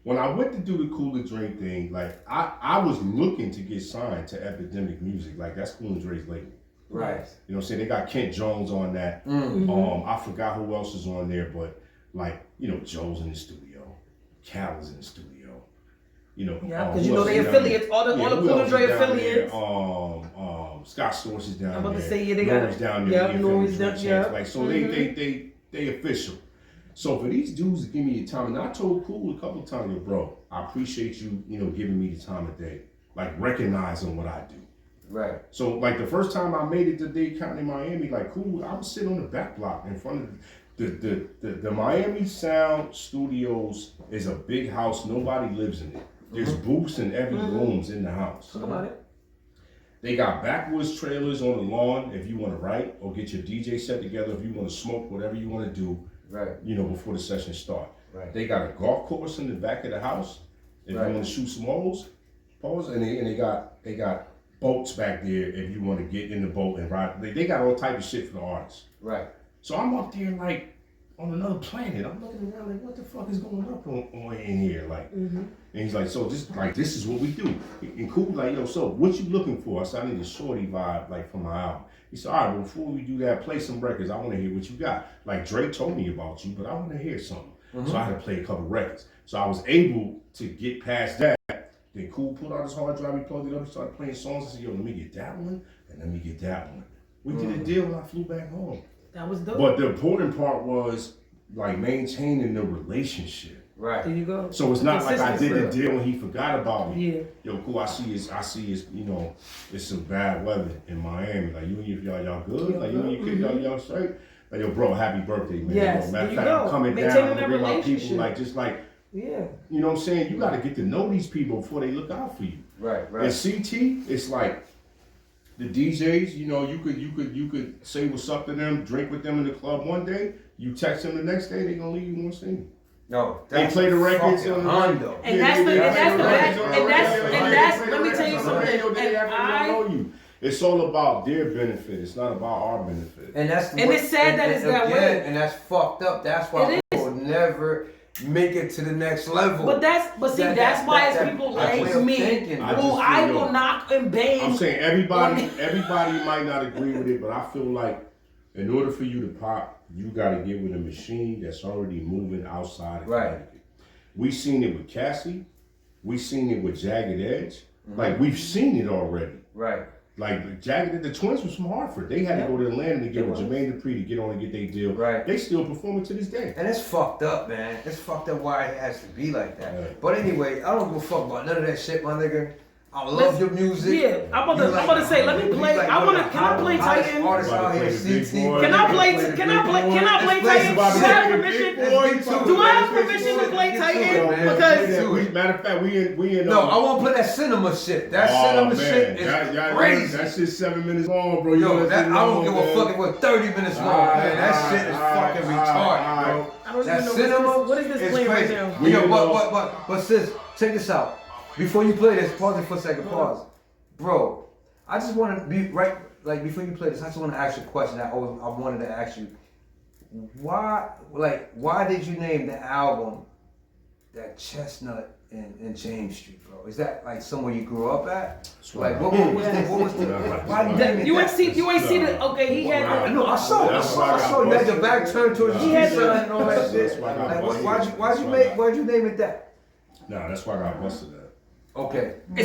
when I went to do the Cooler Drink thing, like I was looking to get signed to Epidemic Music, like that's Cool and Dre's label. Right. You know what I'm saying? They got Kent Jones on that. I forgot who else is on there, but like, you know, Joe's in the studio, Cal is in the studio. You know, Yeah, who because you know else they is down affiliates, there? all the Yeah, who Cool else Dre is down there? affiliates. Scott Source is down I'm about to there. say, yeah, they got- Nori's down yeah, there. you Nori's feel me? down- yeah. Like, so they official. So for these dudes to give me the time, and I told Cool a couple times, yo, bro, I appreciate you, you know, giving me the time of day, like recognizing what I do. Right. So like the first time I made it to Dade County, Miami, like Cool, I would sit on the back block in front of the Miami Sound Studios is a big house. Nobody lives in it. There's booths in every rooms in the house. Talk about it. They got backwoods trailers on the lawn if you want to write or get your DJ set together if you want to smoke, whatever you want to do, Right. you know, before the session start. Right. They got a golf course in the back of the house if Right. you want to shoot some holes. Pause. And they got boats back there if you want to get in the boat and ride. They got all type of shit for the artists. Right. So I'm up there like on another planet. I'm looking around like, what the fuck is going on in here? Like, and he's like, so this is what we do. And Cool like, yo, so what you looking for? I said, I need a shorty vibe like for my album. He said, all right, well, before we do that, play some records. I want to hear what you got. Like Dre told me about you, but I want to hear something. So I had to play a couple records. So I was able to get past that. Then Cool pulled out his hard drive, he plugged it up, he started playing songs. I said, yo, let me get that one, and let me get that one. We did a deal and I flew back home. That was dope. But the important part was like maintaining the relationship. There Right. you go. So it's not like I did the Consistency. deal and he forgot about me. Yeah. Yo, Cool, I see is, you know, it's some bad weather in Miami. Like you and y'all good? Like you and your kid, y'all straight? Like, yo, bro, happy birthday, man. Yes, Yo, matter there of you fact, go. I'm coming Maintaining down. I'm that gonna bring my people, relationship. like, just like, Yeah. you know what I'm saying? You gotta get to know these people before they look out for you. Right. And Right. CT, it's like the DJs, you know, you could say what's up to them, drink with them in the club one day, you text them the next day, they gonna leave you one thing. No. They That's play the records fucking on the Hondo. And that's the bad, and that's, let me tell you radio, something, they and have to I, know you. It's all about their benefit. It's not about our benefit. And that's And it's sad that it's that way. And that's fucked up. That's why It people will never make it to the next level. but see, that's why it's people that way like of me, thinking, I who just I feel- will knock and bang. I'm saying everybody might not agree with it, but I feel like in order for you to pop, you got to get with a machine that's already moving outside of Right. Connecticut. We seen it with Cassie. We seen it with Jagged Edge. Like we've seen it already. Right. Like Jagged, the twins was from Hartford. They had to go to Atlanta to get with Jermaine Dupri to get on and get their deal. Right. They still performing to this day. And it's fucked up, man. It's fucked up why it has to be like that. Right. But anyway, I don't give a fuck about none of that shit, my nigga. I love your music. Yeah, I'm about to say, let me play. Can I play Titan? Artists out here, Play the big CT. boy. Can I play Titan? Let's Do play I have some permission? big boy. Do I have permission to play Get highlighting man. because Matter of fact, we in. No, I want to play that cinema shit. That cinema shit is crazy. That shit's 7 minutes long, bro. You Yo, know that, I don't long, give man. a fuck if it was 30 minutes long, man. That shit is fucking retarded, bro. I don't That even know cinema what is this is playing crazy. right now. We Yo, in but sis, check this out. Before you play this, pause it for a second. Pause, bro. I just want to be right. Like before you play this, I just want to ask you a question. I wanted to ask you. Why did you name the album that Chestnut in James Street, bro? Is that like somewhere you grew up at? Like what was the why did you name it You ain't that? see the okay. He had I know. I saw you had your back turned towards the He had street sign and all that That's shit. why I got Like, busted. why'd you name it that? Nah, that's why I got busted at. Okay. and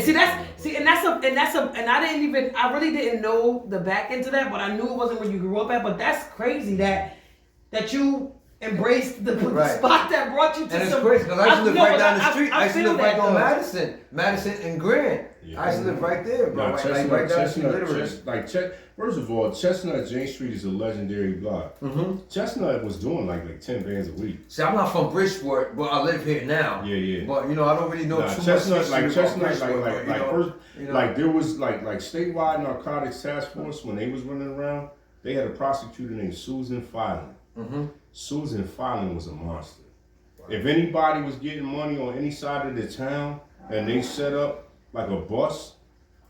I really didn't know the back end to that, but I knew it wasn't where you grew up at. But that's crazy that you embraced the Right. spot that brought you to And it's some. crazy because I used to live right down the street. I used to feel live right that, on though. Madison and Grand. Yeah. I used to live right there, bro. Nah, Right down the street, literally. First of all, Chestnut James Street is a legendary block. Mm-hmm. Chestnut was doing like 10 bands a week. See, I'm not from Bridgeport, but I live here now. Yeah. But you know, I don't really know too Chestnut, much history about Bridgeport, like there was like statewide narcotics task force when they was running around. They had a prosecutor named Susan Filan. Mm-hmm. Susan Filan was a monster. If anybody was getting money on any side of the town and they set up like a bus,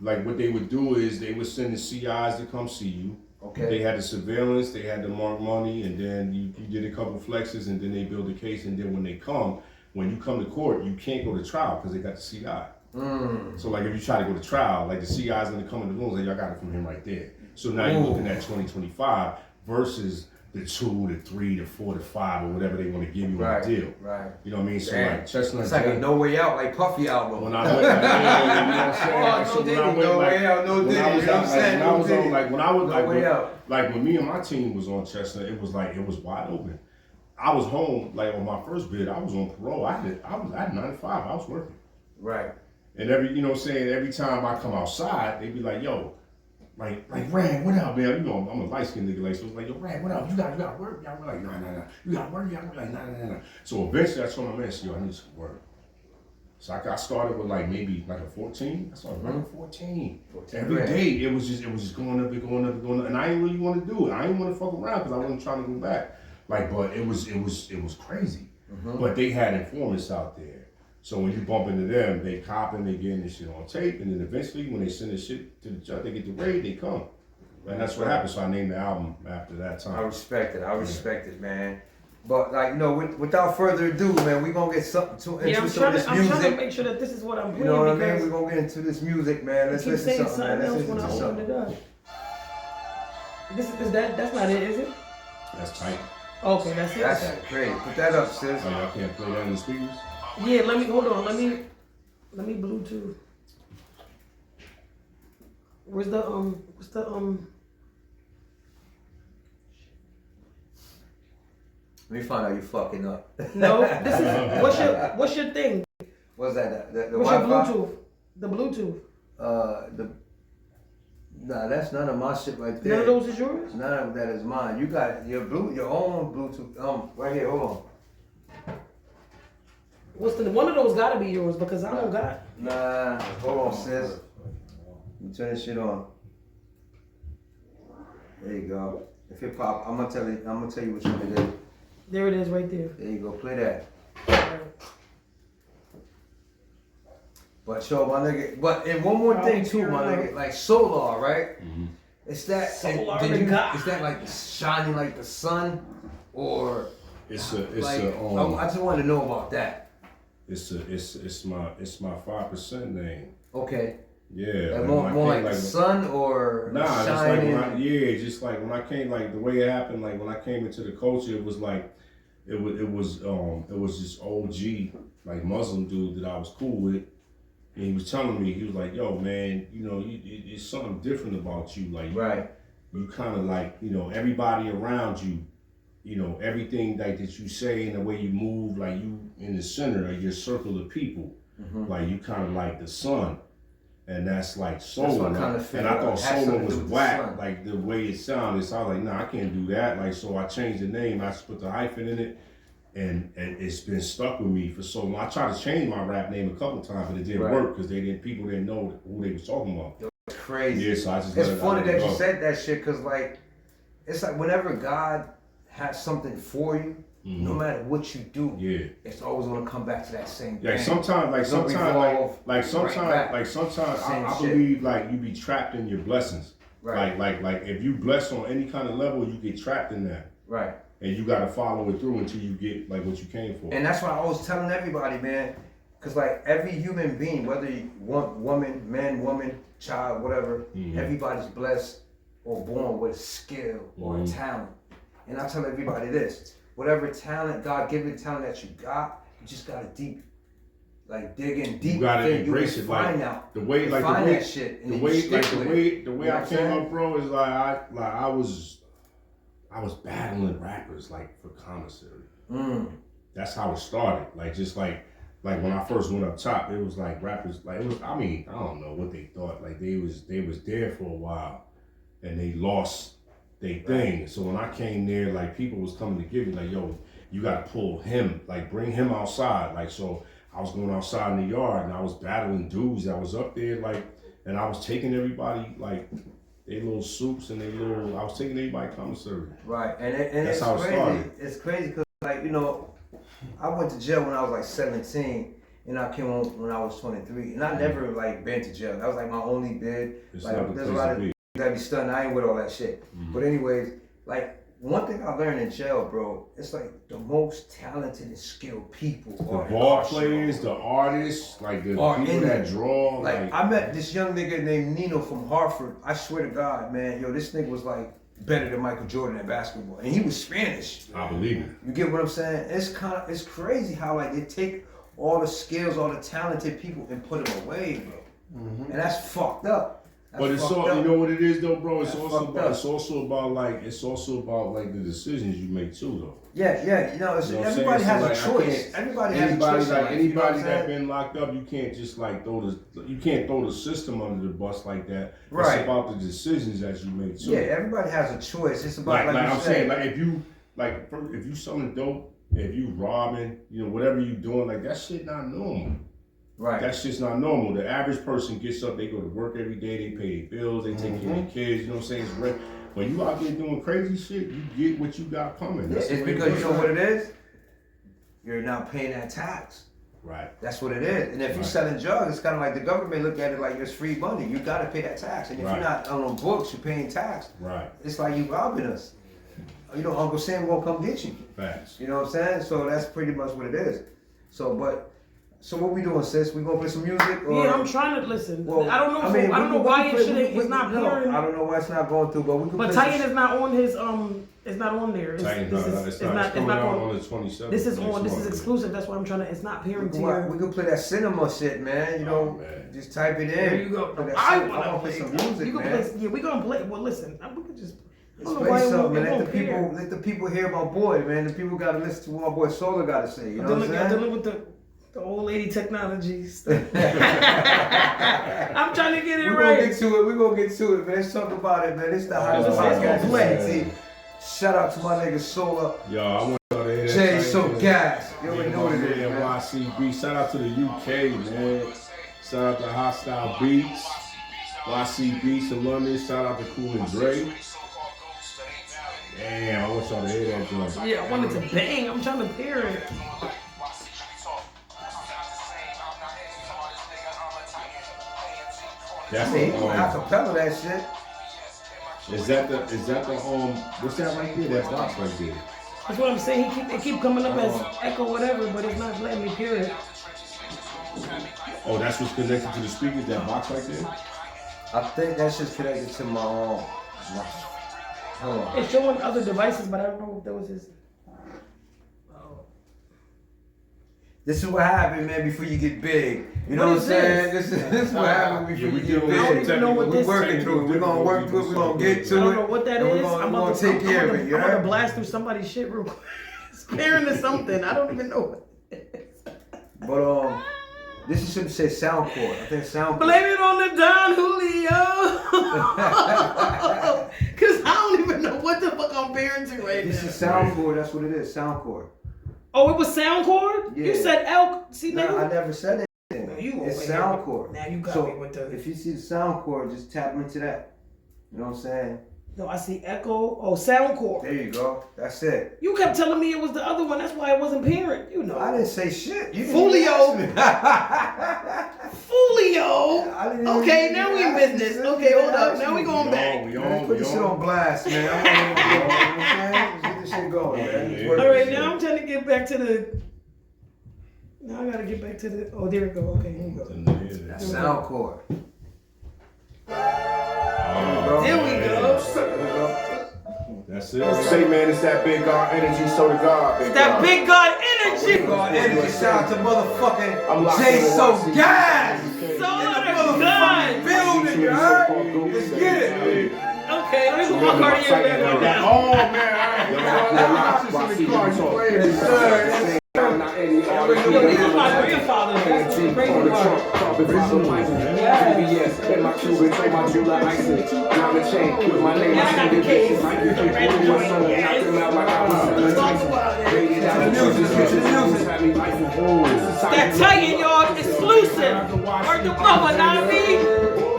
like what they would do is they would send the CIs to come see you. Okay. They had the surveillance, they had to mark money, and then you did a couple flexes, and then they build a case, and then when you come to court, you can't go to trial because they got the CI. So like if you try to go to trial, like the CI's gonna come in the room and say, y'all got it from him right there. So now you're looking at 2025 versus the 2, the 3, the 4, the 5, or whatever they want to give you on the deal. Right. You know what I mean? So Damn. like Chestnut. It's like a No Way Out, like Puffy album. When I went, you know what I'm saying? Oh, no Diddy, No Way Out, no Diddy. You know what I'm saying? No Way Out. Like when me and my team was on Chestnut, it was wide open. I was home, like on my first bid, I was on parole. I had 9 to 5, I was working. Right. And every time I come outside, they be like, yo, like Rad, what up, man? You know, I'm a light skinned nigga, like, so it's like, yo, Rad, what up? You got work? Y'all be like, nah. You got work? Y'all be like, nah. So eventually I told my man, yo, I need some work. So I got started with like maybe like a 14. I started running 14. Every day it was just going up. And I didn't really want to do it. I didn't want to fuck around because I wasn't trying to go back. Like, but it was crazy. But they had informants out there. So when you bump into them, they copping, they getting this shit on tape, and then eventually when they send this shit to the judge, they get the raid, they come. And that's what happened. So I named the album after that time. I respect it, man. But like, you know, without further ado, man, we gonna get into some of this music. I'm trying to make sure that this is what I'm playing. You know what I mean? We're gonna get into this music, man. Let's listen to something, man. Let's else when I listen to open it something. up. That's not it, is it? That's tight. Okay, that's it. That's great. Put that up, sis. Oh, y'all can't play that in the speakers? Yeah, hold on. Let me Bluetooth. What's the Let me find out you fucking up. No, this is what's your thing? What's that? The What's your Wi-Fi? Bluetooth? The Bluetooth. Nah, that's none of my shit right there. None of those is yours? None of that is mine. You got your own Bluetooth. Right here. Hold on. One of those gotta be yours because I don't got. Nah, hold on, sis. Let me turn this shit on. There you go. If it pop, I'm gonna tell you which one it is. There it is, right there. There you go. Play that. But show my nigga. But and one more thing too, my nigga. Like Solar, right? Mm-hmm. Is that Solar is that like shining like the sun, or I just want to know about that. It's my 5% name. Okay. Yeah. Like more like the sun or shining. Just like when I came, like the way it happened, like when I came into the culture, it was like it was this OG like Muslim dude that I was cool with, and he was telling me, he was like, yo man, you know, it's something different about you, like you kind of like, you know, everybody around you, you know, everything like that you say and the way you move, like you in the center of your circle of people, like you kind of like the sun. And that's like solar. And I thought solar was whack, like the way it sounded. So I was like, nah, I can't do that. Like, so I changed the name. I just put the hyphen in it. and it's been stuck with me for so long. I tried to change my rap name a couple times, but it didn't Right. work because people didn't know who they was talking about. It's crazy. Yeah, so I just It's let it- funny I let it that you go. said that shit because, like, it's like whenever God has something for you, no matter what you do, Yeah. it's always gonna come back to that same Yeah, thing. sometimes, It's gonna revolve right back. sometimes, Same I shit. believe like you be trapped in your blessings. Right. Like if you bless on any kind of level, you get trapped in that, Right. and you got to follow it through until you get like what you came for. And that's why I was telling everybody, man, because like every human being, whether you want woman, man, woman, child, whatever, everybody's blessed or born with a skill or a talent. And I tell everybody this: whatever talent, God-given talent that you got, you just gotta dig in deep. You gotta within, embrace you it, can find like out, the way, like find the way, that shit, and the then way, stick like the with way, it. the way You know I what came I'm saying? up, bro, is I was battling rappers like for commissary. That's how it started. Like just like when I first went up top, it was like rappers, like it was. I mean, I don't know what they thought. Like they was there for a while, and they lost their thing. So when I came there, like people was coming to give me like, yo, you got to pull him, like bring him outside. Like so, I was going outside in the yard and I was battling dudes that was up there, like, and I was taking everybody like they little soups and I was taking everybody commissary. Right, and That's it's how it crazy. started. It's crazy because, like, you know, I went to jail when I was like 17, and I came home when I was 23, and I never like been to jail. That was like my only bid. It's Like, not the there's a place lot to of be. things that be stunned. I ain't with all that shit. But anyways, like one thing I learned in jail, bro, it's like the most talented and skilled people The are ball incarcerated. players, the artists, like the Are people in that there. draw, Like I met this young nigga named Nino from Hartford. I swear to God, man, yo, this nigga was like better than Michael Jordan at basketball, and he was Spanish. I believe it. You get what I'm saying? It's crazy how like they take all the skills, all the talented people, and put them away, bro. And that's fucked up. That's But it's fucked all, up. you know what it is though, bro. It's That's also fucked about up. it's also about like the decisions you make too, though. Yeah. You know, You know what I'm everybody saying? has So, a like, I choice. can't- Everybody has a choice. in like life, you know what anybody I'm that saying? been locked up, you can't just like you can't throw the system under the bus like that. Right. It's about the decisions that you make too. Yeah, everybody has a choice. It's about like you I'm said. saying, like if you selling dope, if you robbing, you know, whatever you doing, like that shit not normal. Right. That shit's not normal. The average person gets up, they go to work every day, they pay their bills, they take care of their kids, you know what I'm saying? It's rent. When you out there doing crazy shit, you get what you got coming. Yeah, That's the it's way it because you goes. know what it is? You're not paying that tax. Right. That's what it is. And if you're Right. selling drugs, it's kind of like the government look at it like it's free money. You got to pay that tax. And if Right. you're not on the books, you're paying tax. Right. It's like you robbing us. You know, Uncle Sam won't come get you. Facts. You know what I'm saying? So that's pretty much what it is. So what we doing, sis? We gonna play some music? Or, Yeah, I'm trying to listen. Well, I don't know. mean, I don't know we why can it play- shouldn't. It's not no, appearing. I don't know why it's not going through, but we can But play Titan some- is not on his. It's not on there. It's, Titans, this is, it's coming out on the 27th. This is next on. This is month. exclusive. That's why I'm trying to. It's not appearing to we your. can play that cinema shit, man. You know, man. just type it in. There you go. Play that I cinema. want to wanna play some music, You can man. play. Yeah, we gonna play. Well, listen. We could just. I Let's don't know why play it won't- something, it man. Let won't the people, appear. let the people hear my boy, man. The people gotta listen to what my boy Solar gotta say. You know what I'm I'm saying? dealing with the old lady technologies. I'm trying to get it We're right. gonna get to it. We're gonna get to it, man. Let's talk about it, man. It's the hottest it's podcast gonna play. in CT. Shout out to my nigga Solar. Yo, I want y'all to hear that. Jay Titan, so man. gas. You already know what it is, Yeah, man. YCB. Shout out to the UK, man. Shout out to Hostile Beats. YCB to London. Shout out to Cool and Dre. Damn, I want y'all to hear that joint. Yeah, I wanted to bang. I'm trying to hear it. That's I mean, the, acapella that shit. is that the what's that right there? That box right there. That's what I'm saying. It keep coming up as echo whatever, but it's not letting me hear it. Oh, that's what's connected to the speakers, that box right there? I think that shit's connected to my hold on. It's showing other devices, but I don't know if that was his. This is what happened, man, before you get big. You know What what I'm is saying? This is what happened before Yeah, we you dealing get with I don't big. even know what We're this- working through it. We're gonna work through it. We're gonna get to I it. don't know what that and is. We're gonna, I'm we're about gonna to take care of it. You I'm gonna heard? blast through somebody's shit real quick. Sparing to something. I don't even know what it is. But this should say Soundcore. I think Soundcore. Blame it on the Don Julio. Cause I don't even know what the fuck I'm bearing to right This now. is Soundcore. That's what it is. Soundcore. Oh, it was Soundcore? Yeah. You said elk. See, No, nigga. I never said anything. No, you It's over here. Soundcore. Now you got So me with the. if you see the Soundcore, just tap into that. You know what I'm saying? No, I see Echo. Oh, Soundcore. There you go. That's it. You kept telling me it was the other one. That's why I wasn't hearing. You know. I didn't say shit. You Folio. didn't ask me. Folio. I didn't Okay, even now we in ask you, business. sis. Okay, You hold didn't up. ask Now we me. going back. Man, put this shit on blast, man. I'm ready to go. You know what I'm saying? Let's get this shit going, man. Let's work All right, this now shit. I'm trying to get back to the. Now I gotta get back to the. Oh, there we go. Okay, here you go. That's Soundcore. There we go. That's it. Say, man, it's that big God energy, so to God. Big That God. big God energy. God, energy. Shout out to motherfucking I'm locked Jay in with So YC. Gas. So God. Building, you heard? Let's get it. Okay, let me put my Cartier back on now. Oh, man. Yes, sir. Yo, this is my grandfather. That's the crazy part. Yes, in my Cuban, take my jeweler icing. Diamond chain with my name. Yeah, I got the case. That Titan, y'all, exclusive. Word to mother, not me.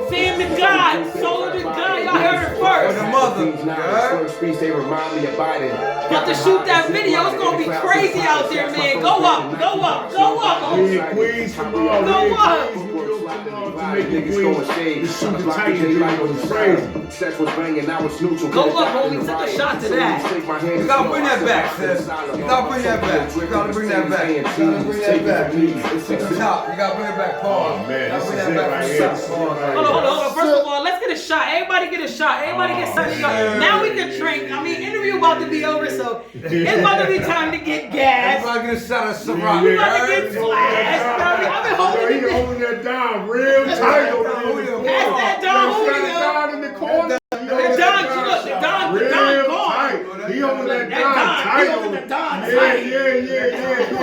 Fan to God, soul to God. Y'all heard it first. the mother. Speech, they remind me of Biden. About to shoot that video. It's gonna be crazy out there, man. Go up, go up, go up. Yeah, Queens, tomorrow. Go up. Niggas throwing shade. Shoot the Titan, like, was crazy. Sex was banging, now it's neutral. Go up, homie. Took a shot to that. You gotta bring that back, sis. You gotta bring that back. You gotta bring that back. You gotta bring that back. It's the top. You gotta bring it back. Pause. Oh, man, You gotta this bring is that it back right from here. top. This is it Pause. right Hold on. First of all, let's get a shot. Everybody get a shot. Everybody get something. sir. Now we can drink. I mean, interview about to be over, so it's about to be time to get gas. Everybody get a shot of Ciroc. We about to get flashed. I've been holding He it. holding that down real tight over there. That's that Don Julio. Down in the corner. The Don gone. Tight. He holding that That down Don, tight. he holding the Don Yeah. tight.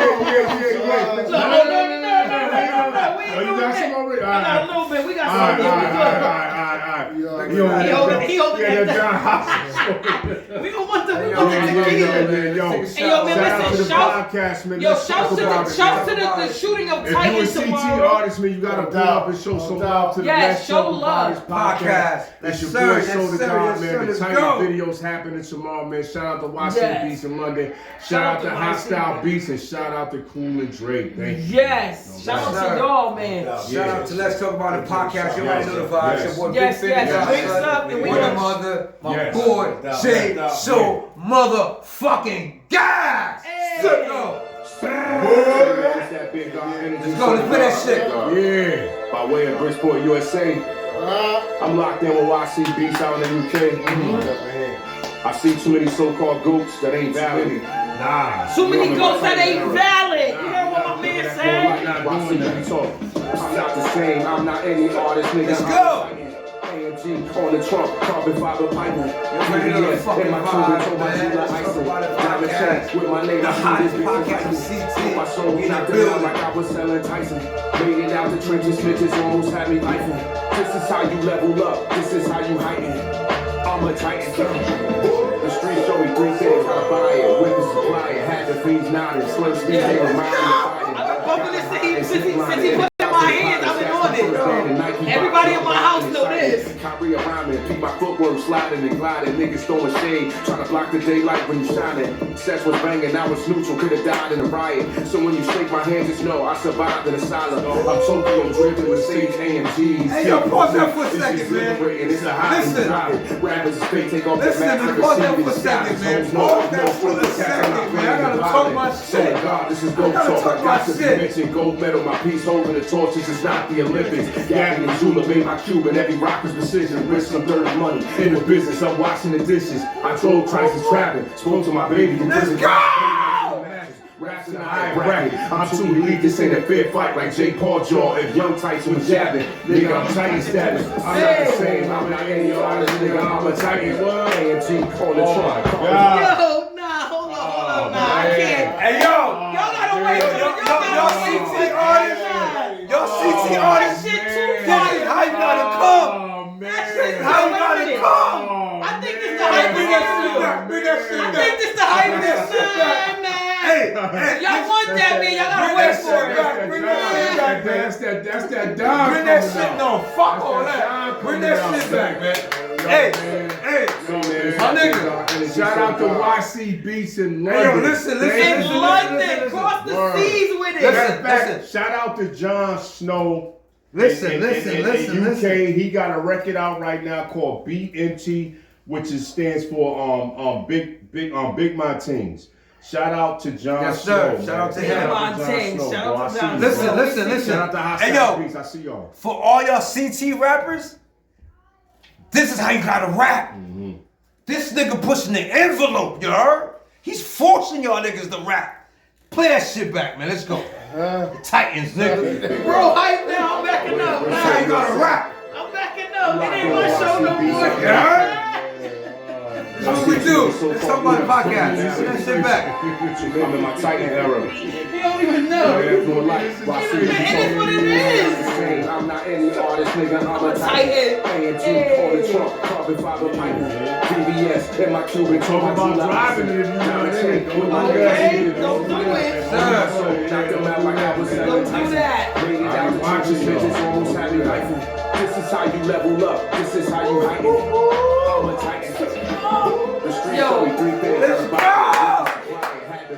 No. We ain't Oh, you doing got that. some already? I got a little bit. We got All some. right. He holding Yeah, that. John Hopkins. We don't want the Yo, tequila. yo, Hey, yo, man, shout out to listen, the shout- podcast, man. Yo, Let's shout talk to about the it. shout to the shooting of If you a Titan CT tomorrow. artist, man, you gotta pull up and show some love to the Yes, Let's show Talk About It love. Podcast. It's your Yes, boy, sir. Show Yes, the sir. God, Yes, man. sir. The Let's Titan go. videos happening tomorrow, man. Shout out to YC Yes. Beats on Monday. Shout out to Hostile Beats and shout out to Cool and Drake. Thank you. Yes, shout out Yes, sir. to y'all, man. Shout out to Let's Talk About It podcast. You already know the vibes. Yes. Your boy Yes, Big yes. Finish, Drinks son. up and we With the gonna- mother, my Yes. boy Without Jay doubt. So motherfucking gas. Hey. Let's go. Let's go, let's play that shit. Yeah. By way of Bridgeport, USA, I'm locked in with YC Beats out in the UK. I see too many so-called goats that ain't valid. Nah. Too many ghosts that ain't valid. You heard what my man said? YC Beats talk. I'm not the same, I'm not any artist, nigga. Let's go. AMG on the trunk, carbon fiber Bible. ready to know the fucking in my vibe, Cuban, told my man. jeweler Let's talk icing. about it, Diamond podcast. chain with my name. The hottest This bitch podcast is of CT. my soul In the knocked building. around like I was selling Tyson. Made it out the trenches, bitches almost had me rifle. This is how you level up, this is how you heighten. I'm a titan. The street show me 3 things, I buy it, with the supplier, had the fiends nodding, slim speed, they remind me of fighting. I've been bumping this since he put it in my hands. I've been on it. Everybody in my house know this. Kyrie rhyming, keep my footwork sliding and gliding. Niggas throwing shade, trying to block the daylight when you shining. Sex was banging, now it's neutral, could've died in a riot. So when you shake my hand, just know I survived in asylum. I'm Tokyo driven with sage AMGs. Hey, yo, pause that for a second, man. It's a hot Listen. Rappers is fake, take off the Listen, mask. pause that for a second, man. Pause that for a second, man. I gotta talk my shit. So God, this is gold gotta talk. talk I my got to be shit. mentioned. Gold medal, my piece holding the torch. This is not the Olympics. Gabby and Zula made my cube and every rocker's decision. Risk some dirty money in the business. I'm washing the dishes. I told Christ is trapping. Spoke to my baby. Let's go! Raps in the high bracket. I'm too elite. This ain't a fair fight like Jake Paul Jaw and Young Tyson was jabbing. Nigga, I'm Titan status. I'm not the same. I'm not any artist. Nigga, I'm a Titan. What? AMG on the trunk. Yo, nah, hold on, nah, I can't. Hey, yo. Y'all gotta wait till Y'all CT artists. Y'all CT artists. That shit too This is fire. how you gotta come. Oh, That shit man. How you wait a gotta minute. come. I think this the hype of this shit. Bring that shit I back. think this the hype of this shit, man. Hey, Y'all back, man. That's that dime. Bring that coming shit. out. No, fuck That's all that that. dime Bring coming that out, shit back, man. Yo, Hey, man. hey. Yo, man. My nigga. Shout out to YC Beats in London. Hey, yo, listen. In London, listen. cross the Word. seas with it. Listen. Matter of fact, shout out to Jon Snow. Listen, in UK, he got a record out right now called BMT, which stands for Big Mountains. Shout out to Jon Yes, Snow. sir. Shout out to man. him. Big Jon Mountains. Snow, Shout bro. out I to see Jon you, Listen, bro. listen. Shout out to Hot Hey, Side yo. Beats. I see y'all. For all y'all CT rappers, this is how you gotta rap. This nigga pushing the envelope, you heard? He's forcing y'all niggas to rap. Play that shit back, man. Let's go. Titans, nigga. Bro, hype now. I'm backing up. That's how you gotta rap. I'm backing up. It ain't my show no more. You heard? That's what we do. Let's talk about the podcast. Put that shit back. I'm in my Titan era. You don't even know. It is what it is. I'm not any artist, nigga. I'm a Titan. A&G on the trunk, carbon fiber pipe. VVS in my Cuban Talk about driving it if you know what it is. Okay, don't do it. Knock them out like I was Don't do that. Bring it down to watches, bitches almost had me rifle. This is how you level up. This is how you heighten. I'm a Titan. The streets Yo, only three things. let's go!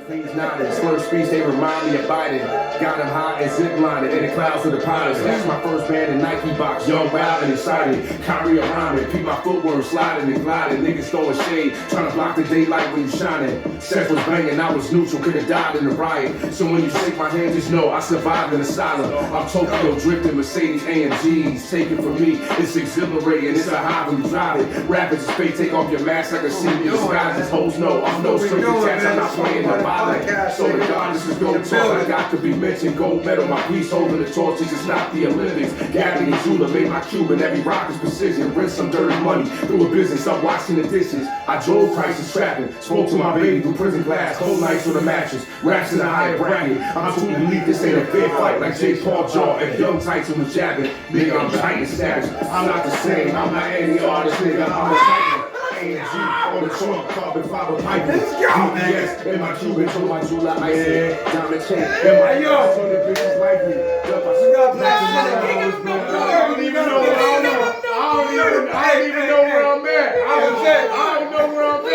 Slur speech, they remind me of Biden. Got him high and zip lining in the clouds of the pilots. That's my first band in Nike box. Young, wild, and excited. Kyrie around me. Keep my footwork sliding and gliding. Niggas throwing shade. Trying to block the daylight when you shining. Seth was banging, I was neutral. Could have died in the riot. So when you shake my hand, just know I survived in the asylum. I'm Tokyo drifting Mercedes AMGs. Take it from me. It's exhilarating. It's a high when you drive it. Rapid as fate. Take off your mask. I can see me disguise. These hoes know I'm no straight attached. I'm not playing the violent. So regardless is no talk, I got to be mentioned. Gold medal, my piece holding the torch. It's not the Olympics. Gabby and Zula made my Cuban. Every rock is precision. Rinse some dirty money through a business. I'm washing the dishes. I drove prices trapping. Spoke to my baby through prison glass. Cold nights on the mattress. Raps in a higher bracket. I'm too elite. This ain't a fair fight like J. Paul Jaw and Young Tyson was jabbing. Nigga, I'm Titan status. I'm not the same. I'm not any artist, nigga. I'm a Titan. A&G on the trunk, carbon fiber pipe. Let's go, man. Yes, in my Cuban, to my Jula ice. Diamond chain. In my yo, so the bitches like me. I don't even know where I'm at. I don't even know where I'm at. I don't know where I'm at.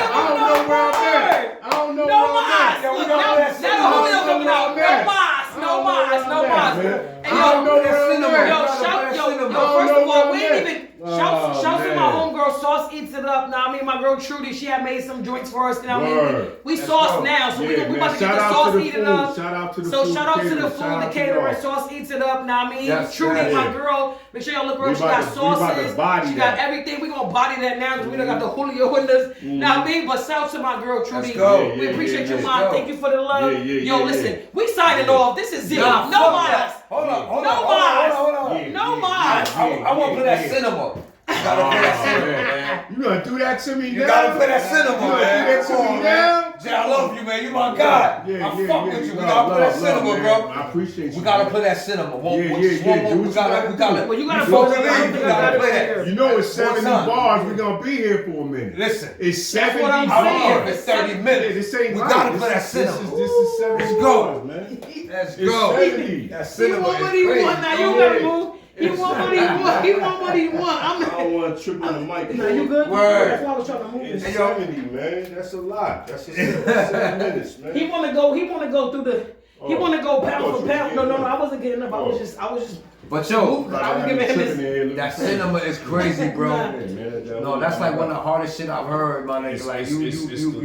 I don't know where I'm at. I don't know No where I'm at. mas. No mas. I don't know where I'm at. First of all, we ain't even shout to my homegirl Sauce Eats It Up. Now, I mean, my girl Trudy, she had made some joints for us. Now, I mean, we sauce now, so we about to get the Sauce Eat It Up. Shout out to the So food. shout out to the food, the caterer, Sauce Eats It Up. Now, I mean, Yes, Trudy, yes. my girl. Make sure y'all look her up. We She about got to- we about to sauces. body She got that. everything. We gonna body that now because we done got the Julio windows. Now, I mean, but shout out to my girl Trudy. Let's go. We appreciate you, yeah. Mom. Thank you for the love. Yeah, Yo, listen, we signing off. This is it. Nah, No fuck mas. that. Hold on. No mas. I want to play that cinema. You gotta play that cinema, man. You gonna do that to me now? You gotta play that cinema, You gonna man. do that to Come me on, now? man. Jay, I love you, man. You my guy. I fuck with you. We gotta play that cinema, man. bro. I appreciate you. We gotta man. play that cinema. One, Yeah, one, yeah, one yeah. more. Do We what gotta, you we gotta gotta. Well, you gotta Before focus. we I don't leave, think we I gotta got play it that. You know it's 70 time? bars. We're gonna be here for a minute. Listen, It's 70 what I'm bars. I'm here for 30 minutes. This ain't We right. gotta This play that is- cinema. This is 70 Let's go. bars, man. Let's It's go. 70. That He cinema want is what he crazy. want. Now you gotta move. He want what he want. He want what he want. I don't want to trip on the mic. Now you good? Word. That's why I was trying to move It's this. 70, man. That's a lot. That's just 7 minutes, man. He wanna go through the. He Oh. wanna go I pound thought for you pound. was No, getting I wasn't getting up. I was just. But yo, I was giving him his. that cinema is crazy, bro. Nah. No, that's like one of the hardest shit I've heard, my nigga. Like you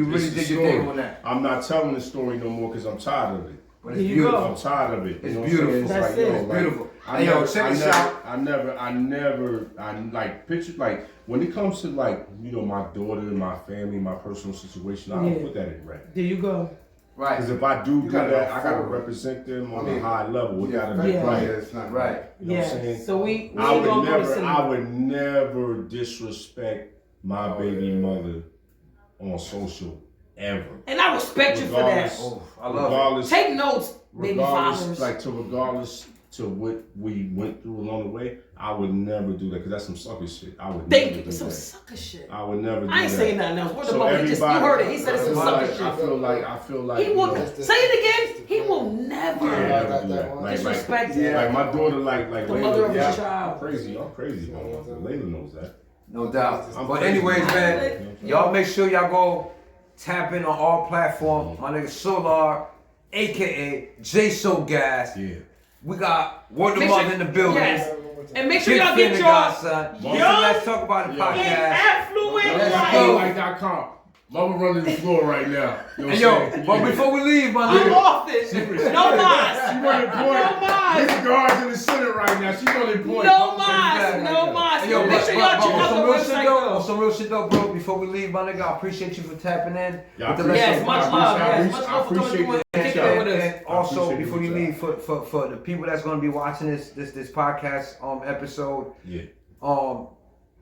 really did your thing on that. I'm not telling the story no more because I'm tired of it. But Here it's you beautiful. go. I'm tired of it. It's You know beautiful. what I'm saying? That's like, it. yo, It's like, beautiful. I Hey, yo, never, check I this never, out. I like picture like when it comes to like you know my daughter and my family, my personal situation. I don't Yeah. put that in rap. There you go. Right. Because if I do gotta that, go I gotta forward. represent them on I mean, a high level. We gotta be Yeah. right. It's not Right. You know what I'm Yeah. saying? So we I ain't would gonna go to never, cinema. I would never disrespect my baby mother on social ever. And I respect you for that. Regardless- Oh, I love it. Regardless, Take notes, baby regardless, fathers. like regardless to what we went through along the way, I would never do that because that's some sucker shit. I would Thank never you. do Some that. sucker shit. I would never do I ain't that. saying nothing else. Word So of mouth. You everybody, heard it. He said it's some sucker I shit. feel like He will say it again. He will never Never. Yeah, I never got do that that. one. Like, Disrespect. like my daughter, like The Layla, mother of yeah, his child. I'm crazy, man. Layla knows that. No doubt. I'm But crazy. anyways, man, y'all make sure y'all go tap in on all platforms. My nigga Solar, aka J So Gas. Yeah. We got Word of Make Mother sure- in the building. Yes. And make sure Big y'all Fin get the your Godson. young Let's talk about the Yeah. and podcast. affluent Let's life. go. Like.com. Mama running the floor right now. You know Hey, what yo, I'm saying? but before we leave, my I'm nigga. off this. No She mas. running point. No mas. These guards in the center right now. She's running point. No mas. No mas. Hey, yo, Make but, sure y'all check on out some the real shit website though, though. on some real shit though, bro. Before we leave, my nigga, I appreciate you for tapping in. Yeah, with the I Yes, Let's much Talk love. podcast. Yes, much love for coming through and kicking it with us. And also, appreciate before you you, leave, for the people that's gonna be watching this podcast episode, Yeah.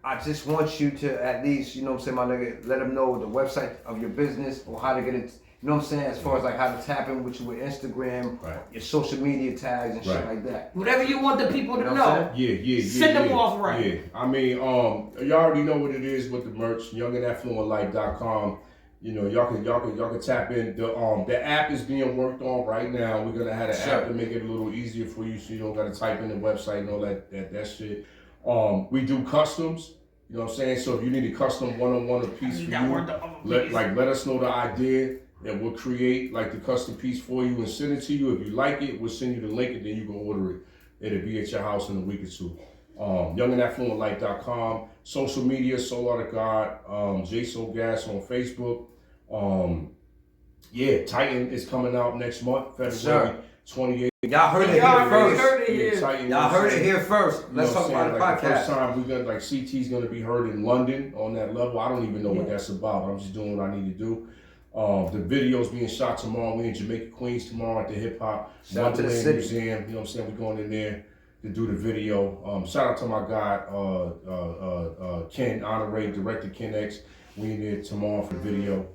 I just want you to at least, you know what I'm saying, my nigga, let them know the website of your business or how to get it, you know what I'm saying, as far as like how to tap in with you with Instagram, Right. your social media tags and shit Right. like that. Whatever you want the people to You know what I'm know. Yeah. Send them off right. Yeah. I mean, y'all already know what it is with the merch, youngandaffluentlife.com. You know, y'all can tap in. The app is being worked on right now. We're gonna have an Sure. app to make it a little easier for you, so you don't gotta type in the website and all that shit. We do customs. You know what I'm saying? So if you need a custom one-on-one piece for That you, word, the let us know the idea, and we'll create like the custom piece for you and send it to you. If you like it, we'll send you the link and then you can order it. It'll be at your house in a week or two. Youngandaffluentlife.com, social media, Solar to God, J So Gas on Facebook. Titan is coming out next month, February 28th. Y'all heard it Y'all here already first. heard it here. Titan, Y'all heard it here first. Let's talk about the like the first podcast. time we got like CT's gonna be heard in London on that level. I don't even know what that's about. I'm just doing what I need to do. The video's being shot tomorrow. We in Jamaica, Queens tomorrow at the Hip Hop Shout out to the Wonderland city. Museum. You know what I'm saying? We're going in there to do the video. Shout out to my guy Ken Honore, director Ken X. We in there tomorrow for the video.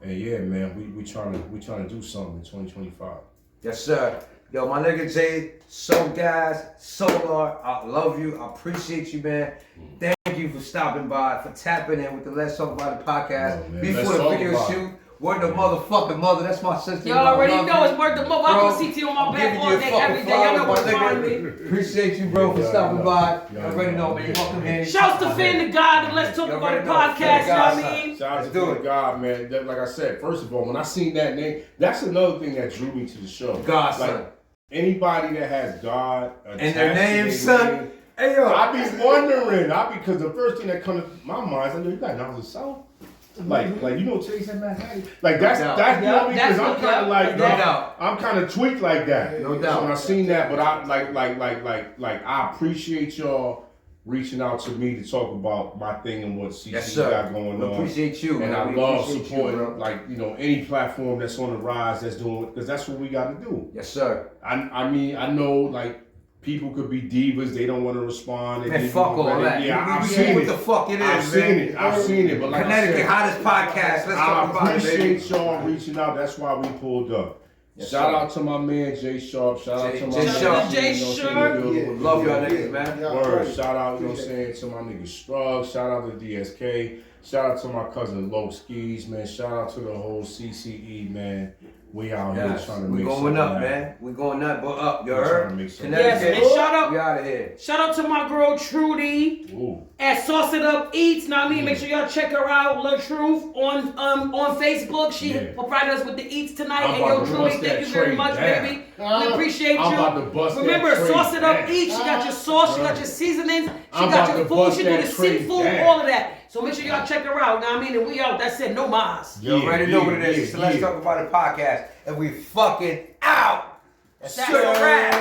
And yeah, man, we trying to do something in 2025. Yes, sir. Yo, my nigga Jay, So Guys, Solar, I love you. I appreciate you, man. Thank you for stopping by, for tapping in with the Let's Talk About It podcast. Yo, man, Before let's the talk video about it. shoot, word the motherfucking mother. That's my sister. Y'all already know it's worth the mother. I Bro, put CT on my I'm back giving all you a day, fucking every day. Y'all know flower, where to my find nigga. me. Appreciate you, bro, for Yeah, stopping yeah. by. Yeah, You already know, man. yeah. Welcome in. Shouts to Finn the God and Let's Talk You About It already know. podcast, you know what I Finn the mean? Shout out Let's to do the it. God, man. Like I said, first of all, when I seen that name, that's another thing that drew me to the show. Godson. Like anybody that has God And their attached name, to son. name, Hey, yo. I be wondering, because the first thing that comes to my mind is, I know you got knowledge of South. Like you know, Chase and Manhattan. Like that's doubt. you know what I mean? Because Yeah, I'm kind of like, no doubt. I'm kind of tweaked like that. No So doubt. when I seen that, but I like I appreciate y'all reaching out to me to talk about my thing and what CC Yes, sir. got going We on. appreciate you, And man. I We love appreciate you, supporting, bro. like, you know, any platform that's on the rise that's doing, because that's what we got to do. Yes, sir. I mean, I know, like, people could be divas, they don't want to respond. They Man, give fuck you all credit. that. Yeah, We I've see seen what it. the fuck it is, I've seen man. it. I've seen it. But like Connecticut I said, hottest podcast. Let's talk I about it, baby. appreciate y'all reaching out. That's why we pulled up. Yes, Shout sir. out to my man Jay Sharp. Shout out to my Jay man Sharp. Jay you know, Sharp. Love y'all niggas, man. Yeah, Word. right. Shout out, you know what I'm saying, to my nigga Strug. Shout out to DSK. Shout out to my cousin Low Skis, man. Shout out to the whole CCE, man. We out here Yes, trying to we make going something up, happen. man. We going up, but up. You We're trying to heard? make something Yes, Connecticut. and shout out- We out of here. Shout out to my girl Trudy Ooh. at Sauce It Up Eats. Now I mean, make sure y'all check her out, La Truth, on Facebook. She Yeah. provided us with the eats tonight. I'm And about yo, to Trudy, bust thank that you very tray much, down. baby. We appreciate I'm you. about to bust that Remember, tray Sauce It Up down. Eats. She got your sauce, she got your seasonings, she I'm got about your to food, bust she do the that tray seafood, down. all of that. So make sure y'all check her out. Now I mean, and we out. That said, no mas. You already know what it is. Yeah, So let's yeah. talk about it podcast. And we fucking out. That's a wrap.